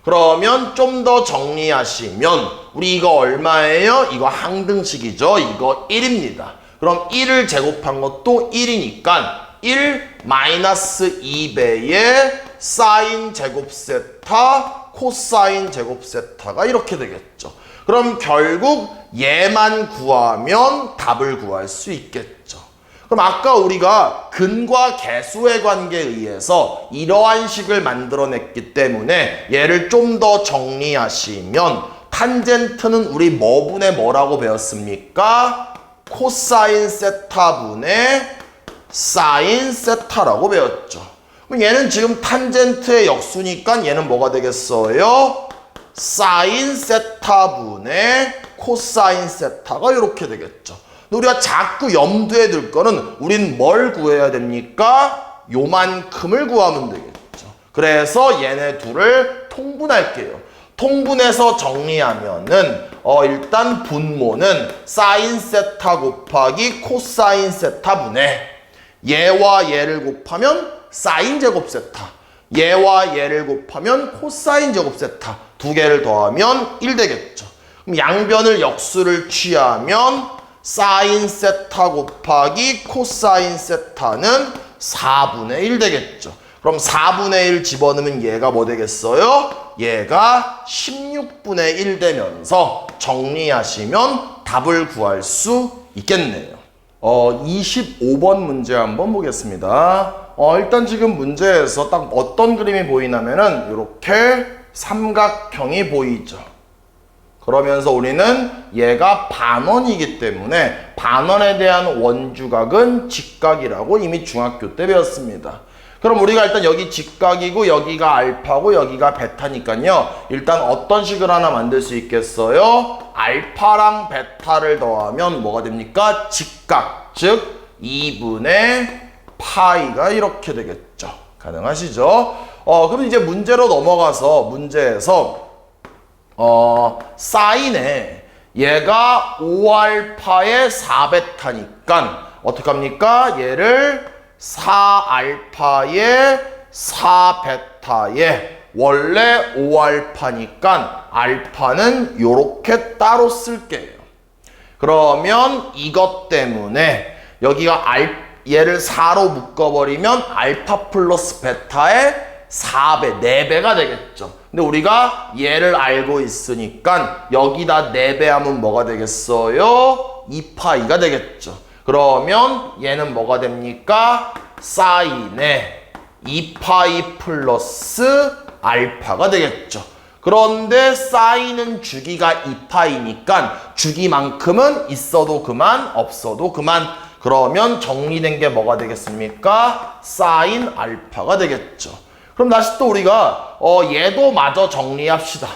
그러면 좀 더 정리하시면 우리 이거 얼마예요? 이거 항등식이죠. 이거 1입니다. 그럼 1을 제곱한 것도 1이니까 1 마이너스 2배의 사인 제곱 세타 코사인 제곱 세타가 이렇게 되겠죠. 그럼 결국 얘만 구하면 답을 구할 수 있겠죠. 그럼 아까 우리가 근과 개수의 관계에 의해서 이러한 식을 만들어냈기 때문에 얘를 좀 더 정리하시면 탄젠트는 우리 뭐분의 뭐라고 배웠습니까? 코사인 세타분의 사인 세타라고 배웠죠. 그럼 얘는 지금 탄젠트의 역수니까 얘는 뭐가 되겠어요? 사인 세타분의 코사인 세타가 이렇게 되겠죠. 근데 우리가 자꾸 염두에 둘 거는 우린 뭘 구해야 됩니까? 요만큼을 구하면 되겠죠. 그래서 얘네 둘을 통분할게요. 통분해서 정리하면은 일단 분모는 사인 세타 곱하기 코사인 세타분의 얘와 얘를 곱하면 사인 제곱 세타, 얘와 얘를 곱하면 코사인 제곱 세타, 두 개를 더하면 1 되겠죠. 그럼 양변을 역수를 취하면 사인 세타 곱하기 코사인 세타는 4분의 1 되겠죠. 그럼 4분의 1 집어넣으면 얘가 뭐 되겠어요? 얘가 16분의 1 되면서 정리하시면 답을 구할 수 있겠네요. 25번 문제 한번 보겠습니다. 일단 지금 문제에서 딱 어떤 그림이 보이냐면은 이렇게 삼각형이 보이죠. 그러면서 우리는 얘가 반원이기 때문에 반원에 대한 원주각은 직각이라고 이미 중학교 때 배웠습니다. 그럼 우리가 일단 여기 직각이고 여기가 알파고 여기가 베타니까요. 일단 어떤 식을 하나 만들 수 있겠어요? 알파랑 베타를 더하면 뭐가 됩니까? 직각, 즉 2분의 파이가 이렇게 되겠죠. 가능하시죠? 그럼 이제 문제로 넘어가서 문제에서 사인에 얘가 5알파에 4베타니까 어떡합니까? 얘를 4알파에 4베타에 원래 5알파니까 알파는 요렇게 따로 쓸게요. 그러면 이것 때문에 여기가 얘를 4로 묶어버리면 알파 플러스 베타의 4배, 4배가 되겠죠. 근데 우리가 얘를 알고 있으니까 여기다 4배 하면 뭐가 되겠어요? 2파이가 되겠죠. 그러면 얘는 뭐가 됩니까? 사인의 2파이 플러스 알파가 되겠죠. 그런데 사인은 주기가 2파이니까 주기만큼은 있어도 그만, 없어도 그만. 그러면 정리된 게 뭐가 되겠습니까? 사인 알파가 되겠죠. 그럼 다시 또 우리가 얘도 마저 정리합시다.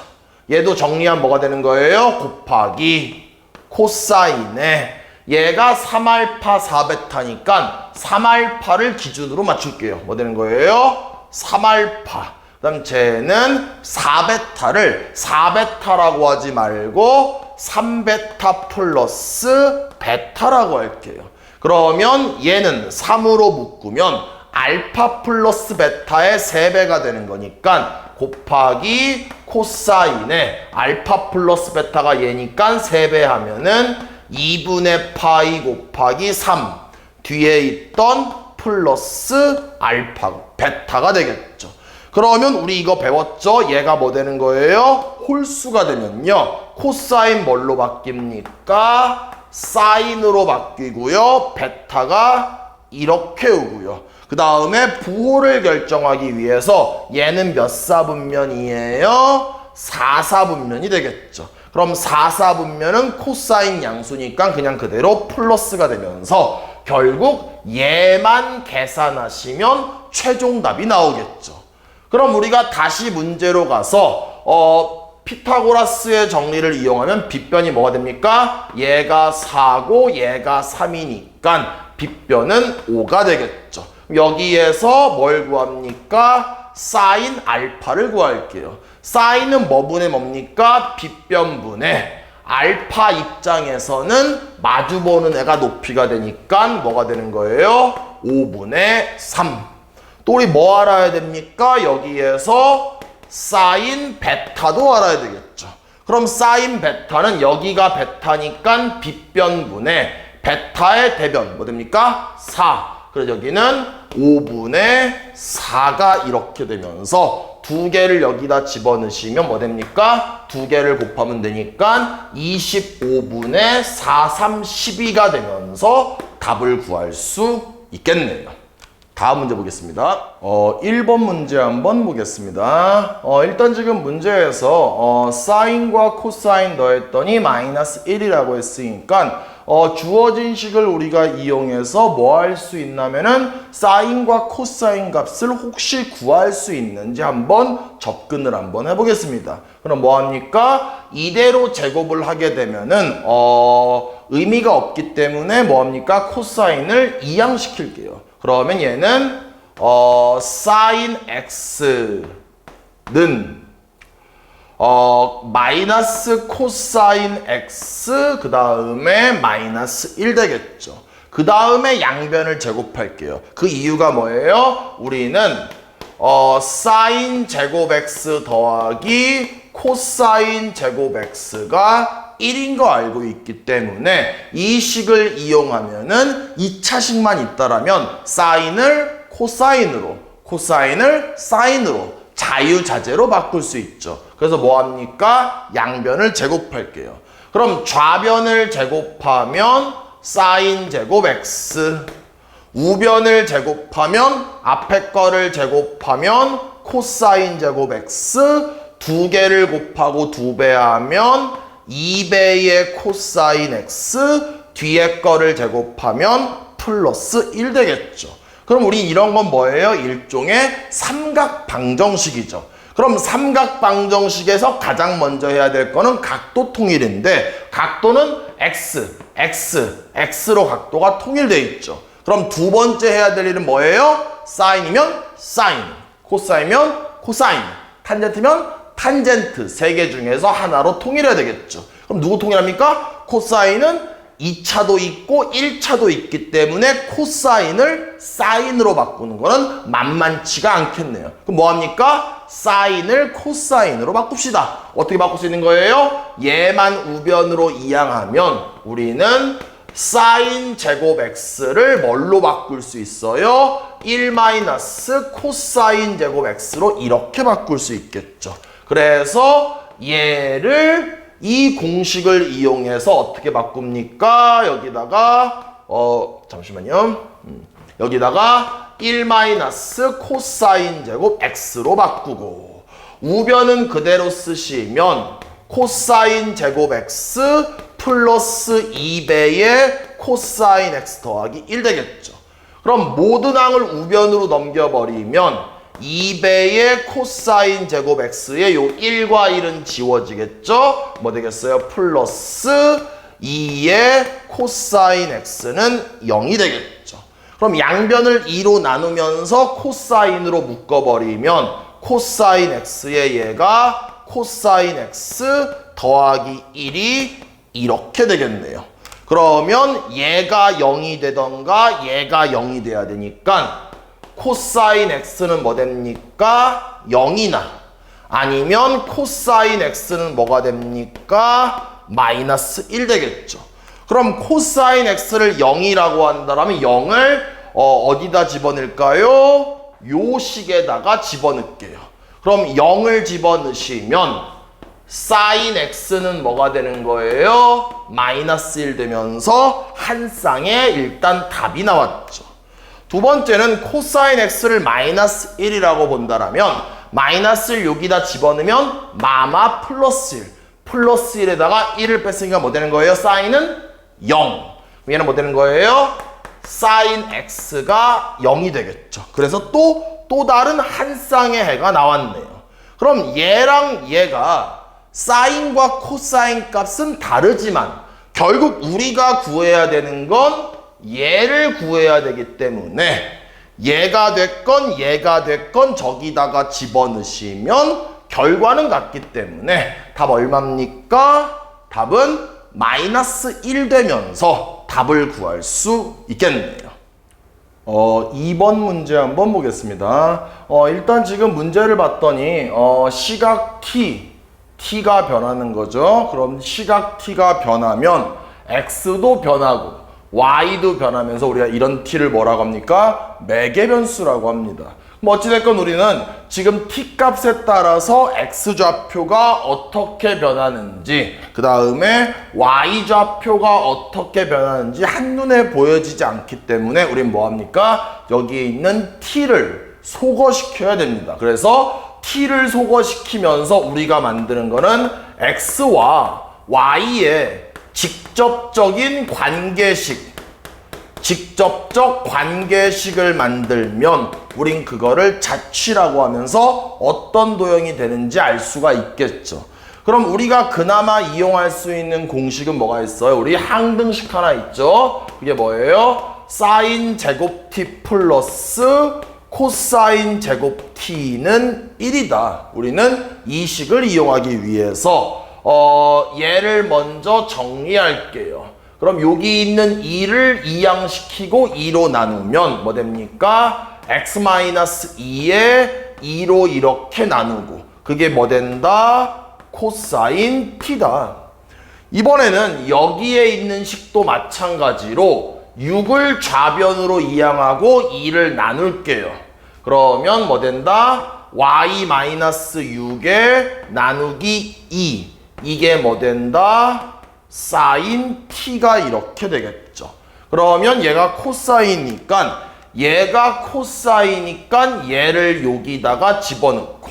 얘도 정리하면 뭐가 되는 거예요? 곱하기 코사인에 얘가 3알파 4베타니까 3알파를 기준으로 맞출게요. 뭐 되는 거예요? 3알파. 그 다음 쟤는 4베타를 4베타라고 하지 말고 3베타 플러스 베타라고 할게요. 그러면 얘는 3으로 묶으면 알파 플러스 베타의 3배가 되는 거니까 곱하기 코사인에 알파 플러스 베타가 얘니까 3배 하면은 2분의 파이 곱하기 3 뒤에 있던 플러스 알파 베타가 되겠죠. 그러면 우리 이거 배웠죠? 얘가 뭐 되는 거예요? 홀수가 되면요 코사인 뭘로 바뀝니까? 사인으로 바뀌고요 베타가 이렇게 오고요. 그 다음에 부호를 결정하기 위해서 얘는 몇 사분면이에요? 4사분면이 되겠죠. 그럼 4사분면은 코사인 양수니까 그냥 그대로 플러스가 되면서 결국 얘만 계산하시면 최종 답이 나오겠죠. 그럼 우리가 다시 문제로 가서 피타고라스의 정리를 이용하면 빗변이 뭐가 됩니까? 얘가 4고 얘가 3이니까 빗변은 5가 되겠죠. 여기에서 뭘 구합니까? 사인 알파를 구할게요. 사인은 뭐분의 뭡니까? 빗변분의 알파 입장에서는 마주보는 애가 높이가 되니까 뭐가 되는 거예요? 5분의 3. 또 우리 뭐 알아야 됩니까? 여기에서 사인 베타도 알아야 되겠죠. 그럼 사인 베타는 여기가 베타니까 빗변분의 베타의 대변 뭐 됩니까? 4. 그래서 여기는 5분의 4가 이렇게 되면서 두 개를 여기다 집어넣으시면 뭐 됩니까? 두 개를 곱하면 되니까 25분의 4, 3, 12가 되면서 답을 구할 수 있겠네요. 다음 문제 보겠습니다. 1번 문제 한번 보겠습니다. 일단 지금 문제에서 사인과 코사인 더했더니 마이너스 1이라고 했으니까 주어진 식을 우리가 이용해서 뭐 할 수 있냐면은 사인과 코사인 값을 혹시 구할 수 있는지 한번 접근을 한번 해보겠습니다. 그럼 뭐 합니까? 이대로 제곱을 하게 되면은 의미가 없기 때문에 뭐 합니까? 코사인을 이항시킬게요. 그러면 얘는 사인 x는 마이너스 코사인 x 그 다음에 마이너스 1 되겠죠. 그 다음에 양변을 제곱할게요. 그 이유가 뭐예요? 우리는 사인 제곱 x 더하기 코사인 제곱 x가 1인 거 알고 있기 때문에 이 식을 이용하면은 2차식만 있다라면 사인을 코사인으로, 코사인을 사인으로 자유자재로 바꿀 수 있죠. 그래서 뭐 합니까? 양변을 제곱할게요. 그럼 좌변을 제곱하면 사인 제곱 x, 우변을 제곱하면 앞에 거를 제곱하면 코사인 제곱 x, 두 개를 곱하고 2배 하면 2배의 코사인 x, 뒤에 거를 제곱하면 플러스 1 되겠죠. 그럼 우리 이런 건 뭐예요? 일종의 삼각방정식이죠. 그럼 삼각방정식에서 가장 먼저 해야 될 거는 각도 통일인데 각도는 x로 각도가 통일되어 있죠. 그럼 두 번째 해야 될 일은 뭐예요? 사인이면 사인, 코사인이면 코사인, 탄젠트면 탄젠트, 세 개 중에서 하나로 통일해야 되겠죠. 그럼 누구 통일합니까? 코사인은 2차도 있고 1차도 있기 때문에 코사인을 사인으로 바꾸는 거는 만만치가 않겠네요. 그럼 뭐합니까? 사인을 코사인으로 바꿉시다. 어떻게 바꿀 수 있는 거예요? 얘만 우변으로 이항하면 우리는 사인 제곱 x를 뭘로 바꿀 수 있어요? 1 마이너스 코사인 제곱 x로 이렇게 바꿀 수 있겠죠. 그래서 얘를 이 공식을 이용해서 어떻게 바꿉니까? 여기다가 잠시만요. 여기다가 1 마이너스 코사인 제곱 x로 바꾸고 우변은 그대로 쓰시면 코사인 제곱 x 플러스 2배의 코사인 x 더하기 1 되겠죠. 그럼 모든 항을 우변으로 넘겨버리면 2배의 코사인 제곱 x의 요 1과 1은 지워지겠죠? 뭐 되겠어요? 플러스 2의 코사인 x는 0이 되겠죠. 그럼 양변을 2로 나누면서 코사인으로 묶어버리면 코사인 x의 얘가 코사인 x 더하기 1이 이렇게 되겠네요. 그러면 얘가 0이 되던가 얘가 0이 돼야 되니까 코사인 x는 뭐 됩니까? 0이나 아니면 코사인 x는 뭐가 됩니까? 마이너스 1 되겠죠. 그럼 코사인 x를 0이라고 한다면 0을 어디다 집어넣을까요? 요 식에다가 집어넣을게요. 그럼 0을 집어넣으시면 사인 x는 뭐가 되는 거예요? 마이너스 1 되면서 한 쌍에 일단 답이 나왔죠. 두 번째는 코사인 x를 마이너스 1이라고 본다라면 마이너스를 여기다 집어넣으면 마마 플러스 1. 플러스 1에다가 1을 뺐으니까 뭐 되는 거예요? 사인은 0. 얘는 뭐 되는 거예요? 사인 x가 0이 되겠죠. 그래서 또 다른 한 쌍의 해가 나왔네요. 그럼 얘랑 얘가 사인과 코사인 값은 다르지만 결국 우리가 구해야 되는 건 얘를 구해야 되기 때문에 얘가 됐건 저기다가 집어넣으시면 결과는 같기 때문에 답 얼마입니까? 답은 마이너스 1 되면서 답을 구할 수 있겠네요. 2번 문제 한번 보겠습니다. 일단 지금 문제를 봤더니 시각 t가 변하는 거죠. 그럼 시각 t가 변하면 x도 변하고 y도 변하면서 우리가 이런 t를 뭐라고 합니까? 매개변수라고 합니다. 뭐 어찌됐건 우리는 지금 t 값에 따라서 x좌표가 어떻게 변하는지 그 다음에 y좌표가 어떻게 변하는지 한눈에 보여지지 않기 때문에 우린 뭐합니까? 여기에 있는 t를 소거시켜야 됩니다. 그래서 t를 소거시키면서 우리가 만드는 거는 x와 y의 직접적인 직접적 관계식을 만들면 우린 그거를 자취라고 하면서 어떤 도형이 되는지 알 수가 있겠죠. 그럼 우리가 그나마 이용할 수 있는 공식은 뭐가 있어요? 우리 항등식 하나 있죠? 그게 뭐예요? 사인 제곱 t 플러스 코사인 제곱 t는 1이다. 우리는 이 식을 이용하기 위해서 얘를 먼저 정리할게요. 그럼 여기 있는 2를 이항시키고 2로 나누면 뭐 됩니까? x-2에 2로 이렇게 나누고 그게 뭐 된다? 코사인 t다. 이번에는 여기에 있는 식도 마찬가지로 6을 좌변으로 이항하고 2를 나눌게요. 그러면 뭐 된다? y-6에 나누기 2. 이게 뭐 된다? 사인 t가 이렇게 되겠죠. 그러면 얘가 코사인이니까 얘를 여기다가 집어넣고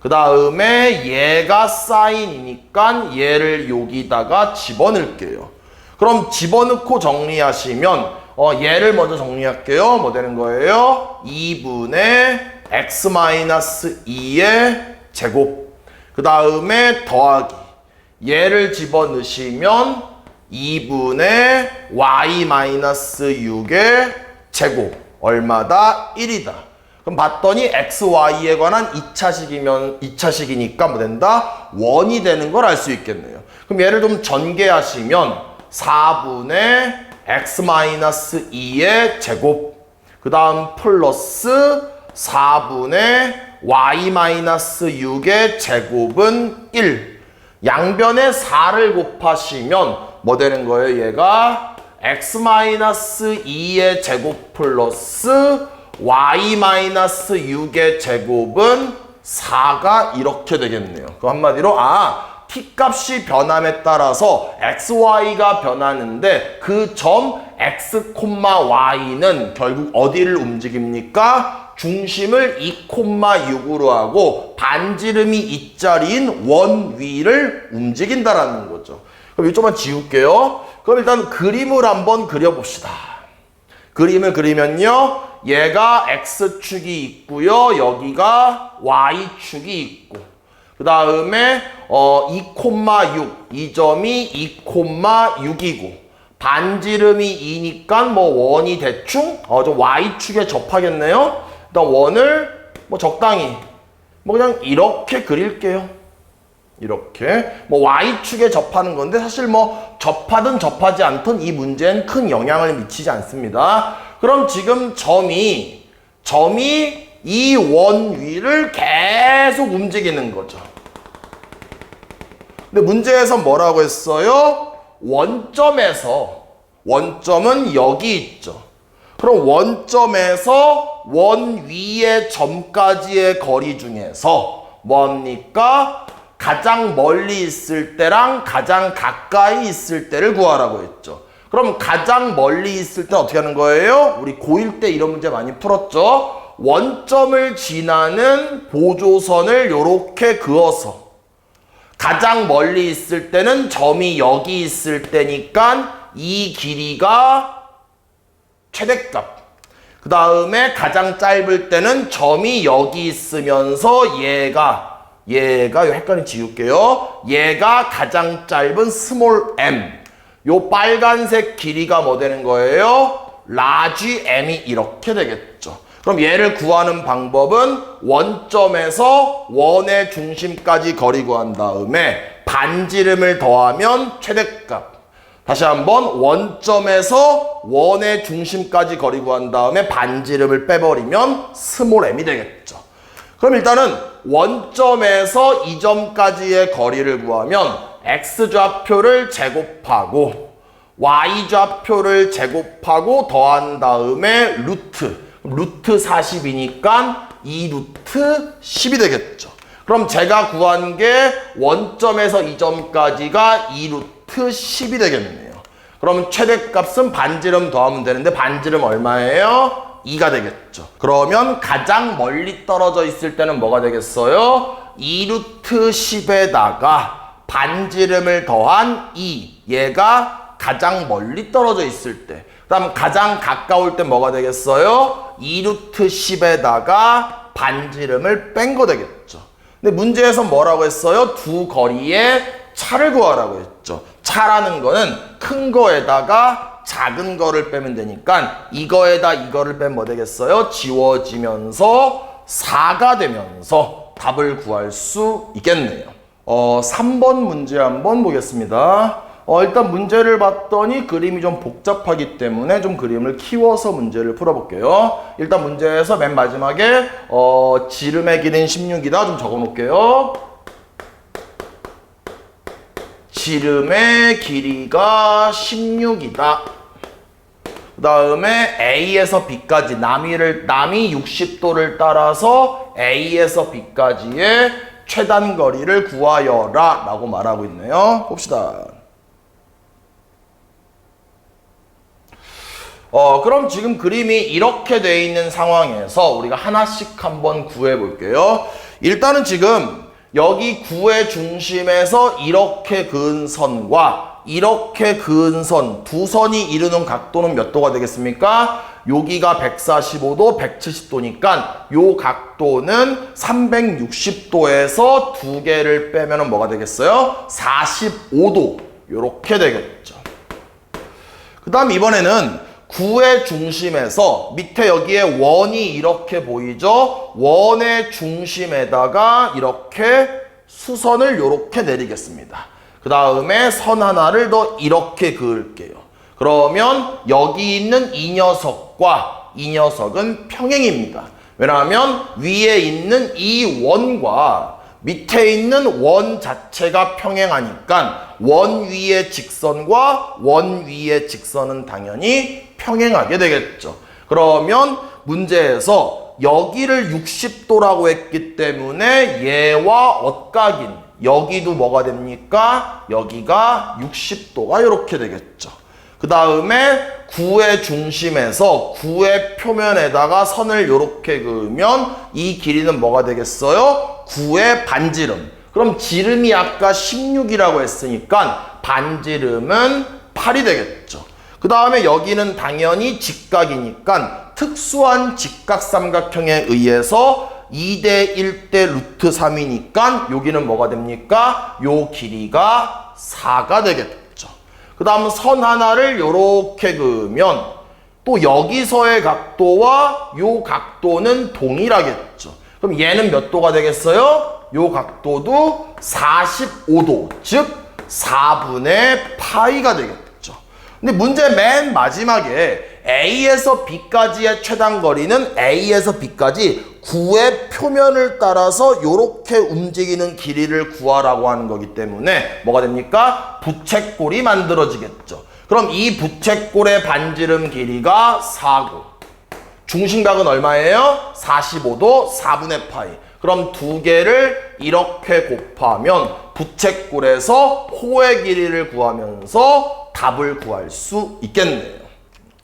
그 다음에 얘가 사인이니까 얘를 여기다가 집어넣을게요. 그럼 집어넣고 정리하시면 얘를 먼저 정리할게요. 뭐 되는 거예요? 2분의 x-2의 제곱 그 다음에 더하기 얘를 집어넣으시면 2분의 y-6의 제곱 얼마다? 1이다. 그럼 봤더니 xy에 관한 2차식이니까 뭐 된다? 원이 되는 걸 알 수 있겠네요. 그럼 얘를 좀 전개하시면 4분의 x-2의 제곱 그 다음 플러스 4분의 y-6의 제곱은 1. 양변에 4를 곱하시면 뭐 되는 거예요? 얘가 x-2의 제곱 플러스 y-6의 제곱은 4가 이렇게 되겠네요. 그 한마디로 t값이 변함에 따라서 xy가 변하는데 그 점 x, y는 결국 어디를 움직입니까? 중심을 2,6으로 하고 반지름이 이 자리인 원 위를 움직인다라는 거죠. 그럼 이쪽만 지울게요. 그럼 일단 그림을 한번 그려봅시다. 그림을 그리면요. 얘가 x축이 있고요. 여기가 y축이 있고 그 다음에 2,6 이 점이 2,6이고 반지름이 2니까 뭐 원이 대충 좀 y축에 접하겠네요. 일단 원을 뭐 적당히 뭐 그냥 이렇게 그릴게요. 이렇게 뭐 y축에 접하는 건데 사실 뭐 접하든 접하지 않든 이 문제엔 큰 영향을 미치지 않습니다. 그럼 지금 점이 이 원 위를 계속 움직이는 거죠. 근데 문제에서 뭐라고 했어요? 원점은 여기 있죠. 그럼 원점에서 원 위의 점까지의 거리 중에서 뭡니까? 가장 멀리 있을 때랑 가장 가까이 있을 때를 구하라고 했죠. 그럼 가장 멀리 있을 때 어떻게 하는 거예요? 우리 고1 때 이런 문제 많이 풀었죠. 원점을 지나는 보조선을 이렇게 그어서 가장 멀리 있을 때는 점이 여기 있을 때니까 이 길이가 최대값. 그 다음에 가장 짧을 때는 점이 여기 있으면서 얘가 헷갈림 지울게요. 얘가 가장 짧은 스몰 m. 요 빨간색 길이가 뭐 되는 거예요? 라지 m이 이렇게 되겠죠. 그럼 얘를 구하는 방법은 원점에서 원의 중심까지 거리 구한 다음에 반지름을 더하면 최대값. 다시 한번 원점에서 원의 중심까지 거리 구한 다음에 반지름을 빼버리면 스몰 m이 되겠죠. 그럼 일단은 원점에서 이 점까지의 거리를 구하면 x좌표를 제곱하고 y좌표를 제곱하고 더한 다음에 루트 40이니까 2 루트 10이 되겠죠. 그럼 제가 구한 게 원점에서 이 점까지가 2 루트 10이 되겠네요. 그러면 최대값은 반지름 더하면 되는데 반지름 얼마예요? 2가 되겠죠. 그러면 가장 멀리 떨어져 있을 때는 뭐가 되겠어요? 2 루트 10에다가 반지름을 더한 2. 얘가 가장 멀리 떨어져 있을 때. 그 다음 가장 가까울 때 뭐가 되겠어요? 2루트 10에다가 반지름을 뺀 거 되겠죠. 근데 문제에서 뭐라고 했어요? 두 거리의 차를 구하라고 했죠. 차라는 거는 큰 거에다가 작은 거를 빼면 되니까 이거에다 이거를 빼면 뭐 되겠어요? 지워지면서 4가 되면서 답을 구할 수 있겠네요. 3번 문제 한번 보겠습니다. 일단 문제를 봤더니 그림이 좀 복잡하기 때문에 좀 그림을 키워서 문제를 풀어볼게요. 일단 문제에서 맨 마지막에 지름의 길이는 16이다 좀 적어 놓을게요. 지름의 길이가 16이다. 그 다음에 A에서 B까지 남이 60도를 따라서 A에서 B까지의 최단 거리를 구하여라 라고 말하고 있네요. 봅시다. 그럼 지금 그림이 이렇게 돼 있는 상황에서 우리가 하나씩 한번 구해 볼게요. 일단은 지금 여기 구의 중심에서 이렇게 그은 선과 이렇게 그은 선, 두 선이 이루는 각도는 몇 도가 되겠습니까? 여기가 145도, 170도니까 요 각도는 360도에서 두 개를 빼면 뭐가 되겠어요? 45도. 요렇게 되겠죠. 그 다음 이번에는 구의 중심에서 밑에 여기에 원이 이렇게 보이죠? 원의 중심에다가 이렇게 수선을 이렇게 내리겠습니다. 그 다음에 선 하나를 더 이렇게 그을게요. 그러면 여기 있는 이 녀석과 이 녀석은 평행입니다. 왜냐하면 위에 있는 이 원과 밑에 있는 원 자체가 평행하니까 원 위의 직선과 원 위의 직선은 당연히 평행하게 되겠죠. 그러면 문제에서 여기를 60도라고 했기 때문에 얘와 엇각인 여기도 뭐가 됩니까? 여기가 60도가 이렇게 되겠죠. 그 다음에 구의 중심에서 구의 표면에다가 선을 이렇게 그으면 이 길이는 뭐가 되겠어요? 구의 반지름. 그럼 지름이 아까 16이라고 했으니까 반지름은 8이 되겠죠. 그 다음에 여기는 당연히 직각이니까 특수한 직각삼각형에 의해서 2대 1대 루트 3이니까 여기는 뭐가 됩니까? 요 길이가 4가 되겠죠. 그 다음 선 하나를 요렇게 그으면 또 여기서의 각도와 요 각도는 동일하겠죠. 그럼 얘는 몇 도가 되겠어요? 요 각도도 45도, 즉 4분의 파이가 되겠죠. 근데 문제 맨 마지막에 A에서 B까지의 최단 거리는 A에서 B까지 구의 표면을 따라서 이렇게 움직이는 길이를 구하라고 하는 거기 때문에 뭐가 됩니까? 부채꼴이 만들어지겠죠. 그럼 이 부채꼴의 반지름 길이가 4고 중심각은 얼마예요? 45도 4분의 파이. 그럼 두 개를 이렇게 곱하면 부채꼴에서 호의 길이를 구하면서 답을 구할 수 있겠네요.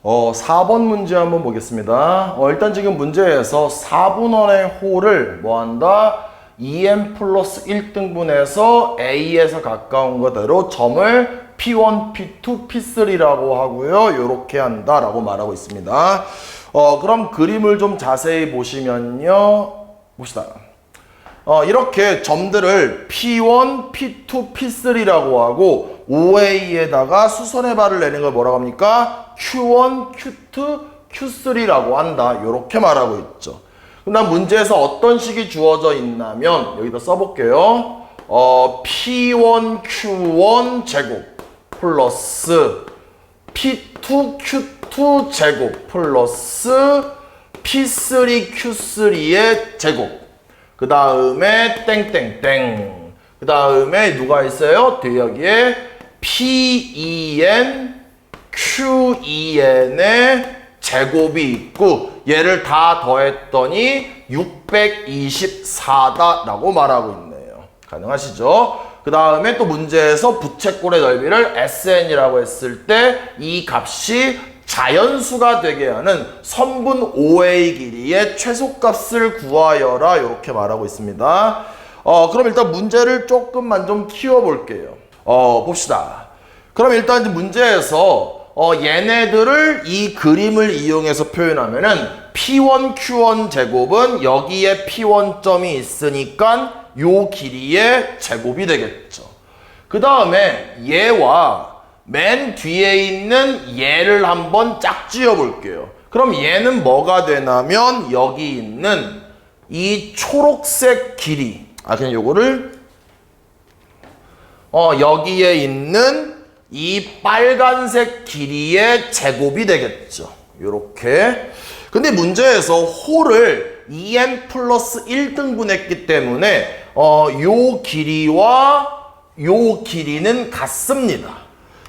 4번 문제 한번 보겠습니다. 일단 지금 문제에서 4분원의 호를 뭐한다? 2n 플러스 1등분해서 A에서 가까운 거대로 점을 P1, P2, P3라고 하고요. 요렇게 한다라고 말하고 있습니다. 그럼 그림을 좀 자세히 보시면요. 봅시다. 이렇게 점들을 P1, P2, P3라고 하고 OA에다가 수선의 발을 내는 걸 뭐라고 합니까? Q1, Q2, Q3라고 한다. 이렇게 말하고 있죠. 그럼 문제에서 어떤 식이 주어져 있냐면 여기다 써볼게요. P1, Q1 제곱 플러스 P2, Q2 제곱 플러스 P3, Q3의 제곱 그 다음에 땡땡땡 그 다음에 누가 있어요? 뒤에 여기에 P2N, Q2N의 제곱이 있고 얘를 다 더했더니 624다 라고 말하고 있네요. 가능하시죠? 그 다음에 또 문제에서 부채꼴의 넓이를 SN이라고 했을 때 이 값이 자연수가 되게 하는 선분 OA 길이의 최소값을 구하여라 이렇게 말하고 있습니다. 그럼 일단 문제를 조금만 좀 키워볼게요. 봅시다. 그럼 일단 이제 문제에서 얘네들을 이 그림을 이용해서 표현하면은 P1, Q1 제곱은 여기에 P1점이 있으니까 요 길이의 제곱이 되겠죠. 그 다음에 얘와 맨 뒤에 있는 얘를 한번 짝지어 볼게요. 그럼 얘는 뭐가 되냐면 여기 있는 이 초록색 길이, 그냥 요거를 여기에 있는 이 빨간색 길이의 제곱이 되겠죠. 요렇게. 근데 문제에서 홀을 2n 플러스 1등분 했기 때문에 요 길이와 요 길이는 같습니다.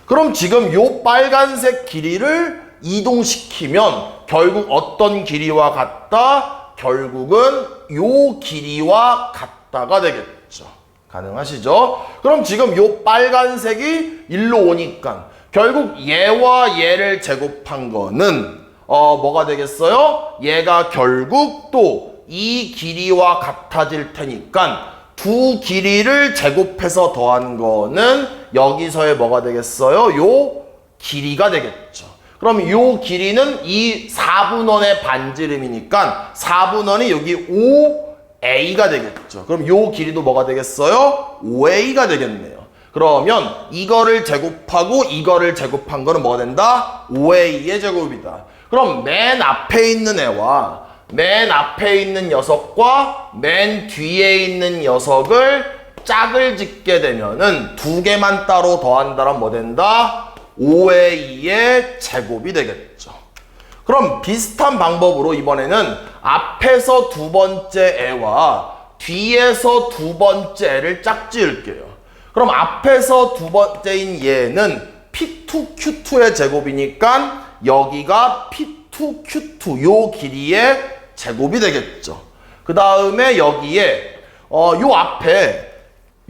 그럼 지금 요 빨간색 길이를 이동시키면 결국 어떤 길이와 같다? 결국은 요 길이와 같다가 되겠죠. 가능하시죠? 그럼 지금 요 빨간색이 일로 오니까 결국 얘와 얘를 제곱한 거는 뭐가 되겠어요? 얘가 결국 또 이 길이와 같아질 테니까 두 길이를 제곱해서 더한 거는 여기서의 뭐가 되겠어요? 요 길이가 되겠죠. 그럼 요 길이는 이 4분원의 반지름이니까 4분원이 여기 5a가 되겠죠. 그럼 요 길이도 뭐가 되겠어요? 5a가 되겠네요. 그러면 이거를 제곱하고 이거를 제곱한 거는 뭐가 된다? 5a의 제곱이다. 그럼 맨 앞에 있는 애와 맨 앞에 있는 녀석과 맨 뒤에 있는 녀석을 짝을 짓게 되면은 두 개만 따로 더한다면 뭐 된다? 5a의 제곱이 되겠죠. 그럼 비슷한 방법으로 이번에는 앞에서 두 번째 애와 뒤에서 두 번째 애를 짝지을게요. 그럼 앞에서 두 번째인 얘는 P2Q2의 제곱이니까 여기가 P2Q2 요 길이의 제곱이 되겠죠. 그 다음에 여기에 요 앞에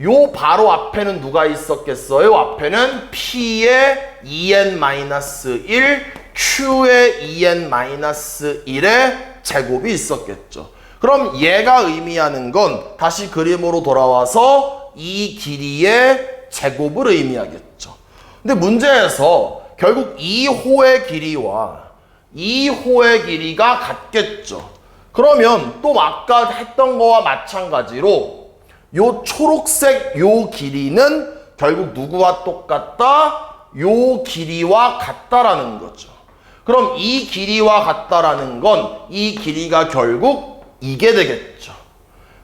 요 바로 앞에는 누가 있었겠어요? 앞에는 P의 2n-1, Q의 2n-1의 제곱이 있었겠죠. 그럼 얘가 의미하는 건 다시 그림으로 돌아와서 이 길이의 제곱을 의미하겠죠. 근데 문제에서 결국 이 호의 길이와 이 호의 길이가 같겠죠. 그러면 또 아까 했던 거와 마찬가지로 요 초록색 요 길이는 결국 누구와 똑같다? 요 길이와 같다라는 거죠. 그럼 이 길이와 같다라는 건 이 길이가 결국 이게 되겠죠.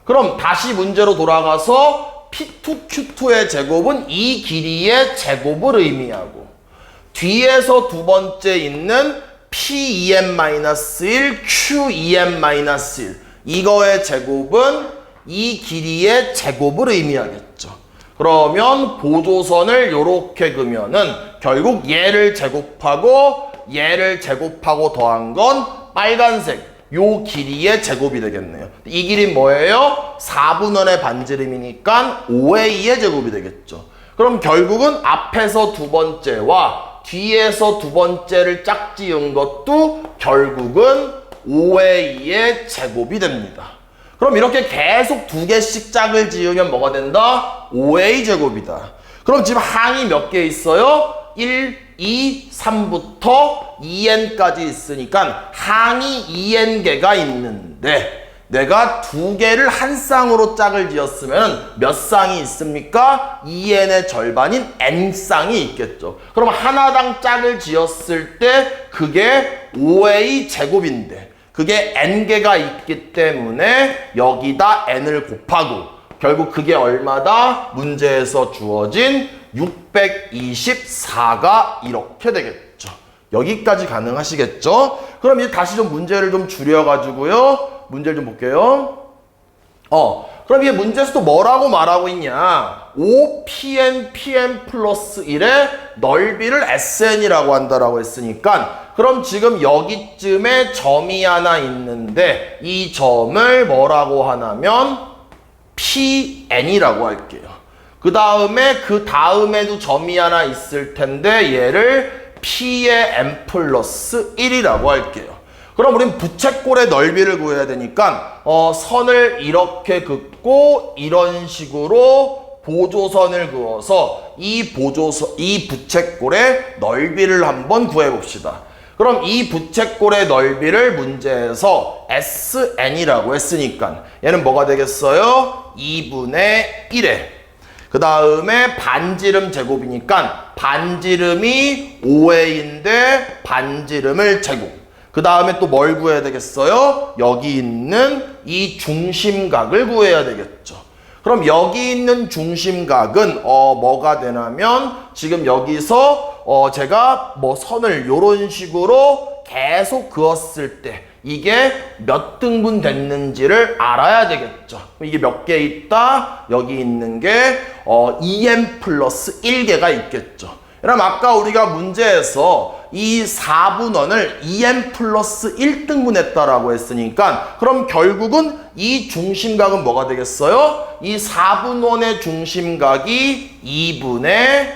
그럼 다시 문제로 돌아가서 P2Q2의 제곱은 이 길이의 제곱을 의미하고 뒤에서 두 번째 있는 P2n-1, Q2n-1 이거의 제곱은 이 길이의 제곱을 의미하겠죠. 그러면 보조선을 요렇게 그으면은 결국 얘를 제곱하고 더한 건 빨간색 요 길이의 제곱이 되겠네요. 이 길이 뭐예요? 4분원의 반지름이니까 5a의 제곱이 되겠죠. 그럼 결국은 앞에서 두 번째와 뒤에서 두 번째를 짝지은 것도 결국은 5a의 제곱이 됩니다. 그럼 이렇게 계속 두 개씩 짝을 지으면 뭐가 된다? 5a 제곱이다. 그럼 지금 항이 몇 개 있어요? 1, 2, 3부터 2n까지 있으니까 항이 2n개가 있는데 내가 두 개를 한 쌍으로 짝을 지었으면 몇 쌍이 있습니까? 2n의 절반인 n쌍이 있겠죠. 그럼 하나당 짝을 지었을 때 그게 5a 제곱인데 그게 n개가 있기 때문에 여기다 n을 곱하고 결국 그게 얼마다? 문제에서 주어진 624가 이렇게 되겠죠. 여기까지 가능하시겠죠? 그럼 이제 다시 좀 문제를 좀 줄여가지고요. 문제를 좀 볼게요. 그럼 이게 문제에서 또 뭐라고 말하고 있냐? 5pn, pn 플러스 1의 넓이를 sn이라고 한다라고 했으니까 그럼 지금 여기쯤에 점이 하나 있는데 이 점을 뭐라고 하냐면 pn이라고 할게요. 그 다음에도 점이 하나 있을 텐데 얘를 p의 n 플러스 1이라고 할게요. 그럼 우린 부채꼴의 넓이를 구해야 되니까 선을 이렇게 긋고 이런 식으로 보조선을 그어서 이 부채꼴의 넓이를 한번 구해봅시다. 그럼 이 부채꼴의 넓이를 문제에서 SN이라고 했으니까 얘는 뭐가 되겠어요? 2분의 1에 그 다음에 반지름 제곱이니까 반지름이 5a인데 반지름을 제곱. 그 다음에 또 뭘 구해야 되겠어요? 여기 있는 이 중심각을 구해야 되겠죠. 그럼 여기 있는 중심각은 뭐가 되냐면 지금 여기서 제가 뭐 선을 요런 식으로 계속 그었을 때 이게 몇 등분 됐는지를 알아야 되겠죠. 이게 몇 개 있다? 여기 있는 게 2n 플러스 1개가 있겠죠. 그럼 아까 우리가 문제에서 이 4분원을 2n 플러스 1등분 했다라고 했으니까 그럼 결국은 이 중심각은 뭐가 되겠어요? 이 4분원의 중심각이 2분의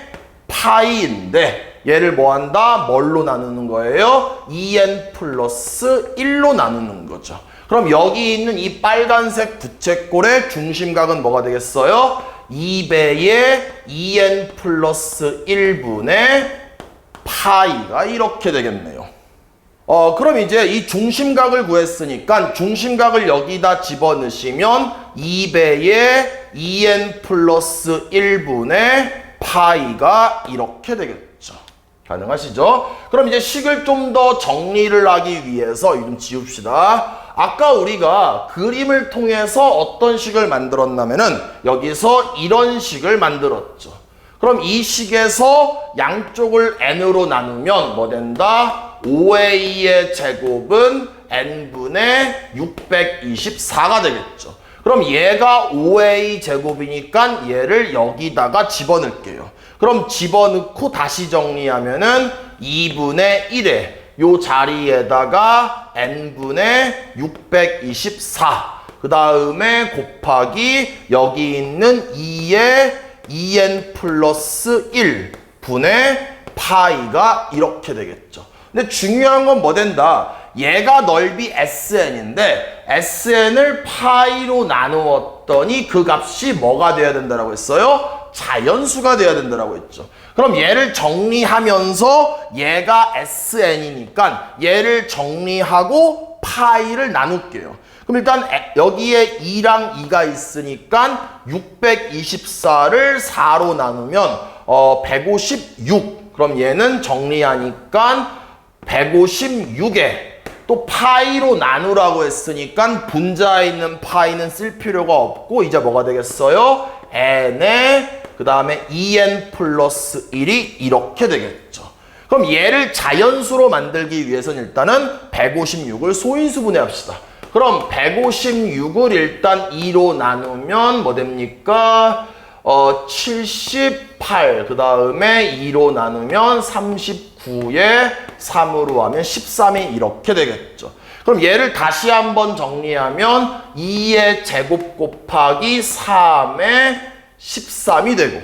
파이인데 얘를 뭐 한다? 뭘로 나누는 거예요? 2n 플러스 1로 나누는 거죠. 그럼 여기 있는 이 빨간색 부채꼴의 중심각은 뭐가 되겠어요? 2배의 2n 플러스 1분의 파이가 이렇게 되겠네요. 그럼 이제 이 중심각을 구했으니까 중심각을 여기다 집어넣으시면 2배의 2n 플러스 1분의 파이가 이렇게 되겠죠. 가능하시죠? 그럼 이제 식을 좀 더 정리를 하기 위해서 좀 지웁시다. 아까 우리가 그림을 통해서 어떤 식을 만들었냐면은 여기서 이런 식을 만들었죠. 그럼 이 식에서 양쪽을 n으로 나누면 뭐 된다? 5a의 제곱은 n분의 624가 되겠죠. 그럼 얘가 5a 제곱이니까 얘를 여기다가 집어넣을게요. 그럼 집어넣고 다시 정리하면은 2분의 1에 요 자리에다가 n분의 624 그 다음에 곱하기 여기 있는 2의 2n 플러스 1분의 파이가 이렇게 되겠죠. 근데 중요한 건 뭐 된다? 얘가 넓이 SN인데 SN을 파이로 나누었더니 그 값이 뭐가 돼야 된다라고 했어요? 자연수가 돼야 된다라고 했죠. 그럼 얘를 정리하면서 얘가 SN이니까 얘를 정리하고 파이를 나눌게요. 그럼 일단 여기에 2랑 2가 있으니까 624를 4로 나누면 156. 그럼 얘는 정리하니까 156에 또 파이로 나누라고 했으니까 분자에 있는 파이는 쓸 필요가 없고 이제 뭐가 되겠어요? n에 그 다음에 2n 플러스 1이 이렇게 되겠죠. 그럼 얘를 자연수로 만들기 위해서는 일단은 156을 소인수분해 합시다. 그럼 156을 일단 2로 나누면 뭐 됩니까? 78, 그 다음에 2로 나누면 39에 3으로 하면 13이 이렇게 되겠죠. 그럼 얘를 다시 한번 정리하면 2의 제곱 곱하기 3의 13이 되고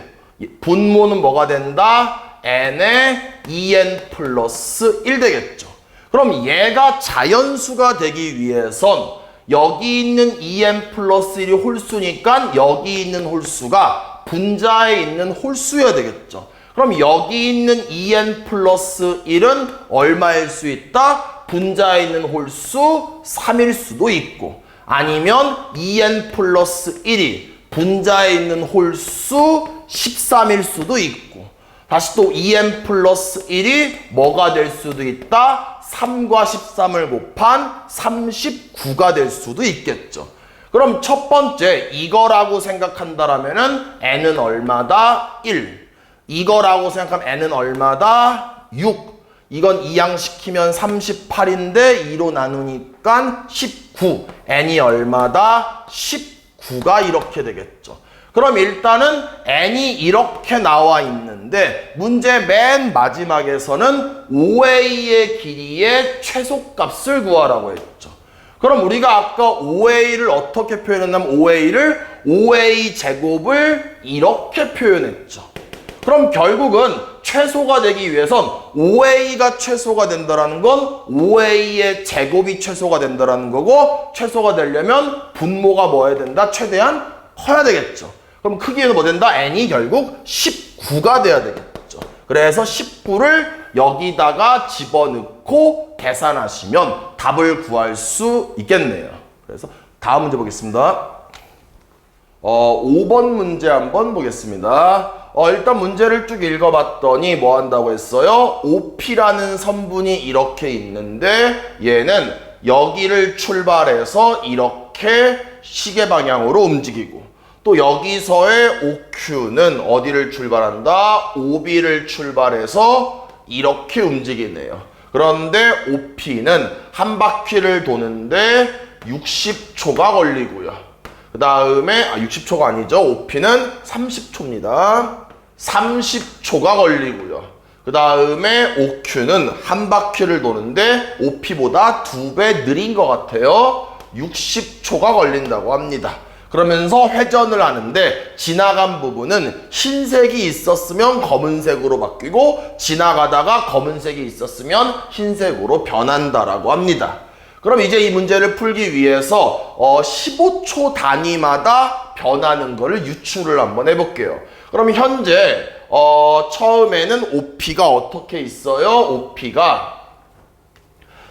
분모는 뭐가 된다? n의 2n 플러스 1 되겠죠. 그럼 얘가 자연수가 되기 위해선 여기 있는 2n 플러스 1이 홀수니까 여기 있는 홀수가 분자에 있는 홀수여야 되겠죠. 그럼 여기 있는 2n 플러스 1은 얼마일 수 있다? 분자에 있는 홀수 3일 수도 있고 아니면 2n 플러스 1이 분자에 있는 홀수 13일 수도 있고 다시 또 2n 플러스 1이 뭐가 될 수도 있다? 3과 13을 곱한 39가 될 수도 있겠죠. 그럼 첫 번째 이거라고 생각한다라면은 n은 얼마다? 1. 이거라고 생각하면 n은 얼마다? 6. 이건 이항시키면 38인데 2로 나누니까 19. n이 얼마다? 19가 이렇게 되겠죠. 그럼 일단은 n이 이렇게 나와 있는데 문제 맨 마지막에서는 5a의 길이의 최소값을 구하라고 했죠. 그럼 우리가 아까 5a를 어떻게 표현했냐면 5a를 5a 제곱을 이렇게 표현했죠. 그럼 결국은 최소가 되기 위해선 5a가 최소가 된다라는 건 5a의 제곱이 최소가 된다라는 거고, 최소가 되려면 분모가 뭐 해야 된다? 최대한 커야 되겠죠. 그럼 크기에서 뭐 된다? n이 결국 19가 돼야 되겠죠. 그래서 19를 여기다가 집어넣고 계산하시면 답을 구할 수 있겠네요. 그래서 다음 문제 보겠습니다. 5번 문제 한번 보겠습니다. 일단 문제를 쭉 읽어봤더니 뭐 한다고 했어요? OP라는 선분이 이렇게 있는데 얘는 여기를 출발해서 이렇게 시계 방향으로 움직이고, 또 여기서의 OQ는 어디를 출발한다? OB를 출발해서 이렇게 움직이네요. 그런데 OP는 한 바퀴를 도는데 60초가 걸리고요. 그 다음에 60초가 아니죠. OP는 30초입니다. 30초가 걸리고요. 그 다음에 OQ는 한 바퀴를 도는데 OP보다 2배 느린 것 같아요. 60초가 걸린다고 합니다. 그러면서 회전을 하는데 지나간 부분은 흰색이 있었으면 검은색으로 바뀌고, 지나가다가 검은색이 있었으면 흰색으로 변한다라고 합니다. 그럼 이제 이 문제를 풀기 위해서 15초 단위마다 변하는 거를 유추를 한번 해볼게요. 그럼 현재 처음에는 OP가 어떻게 있어요? OP가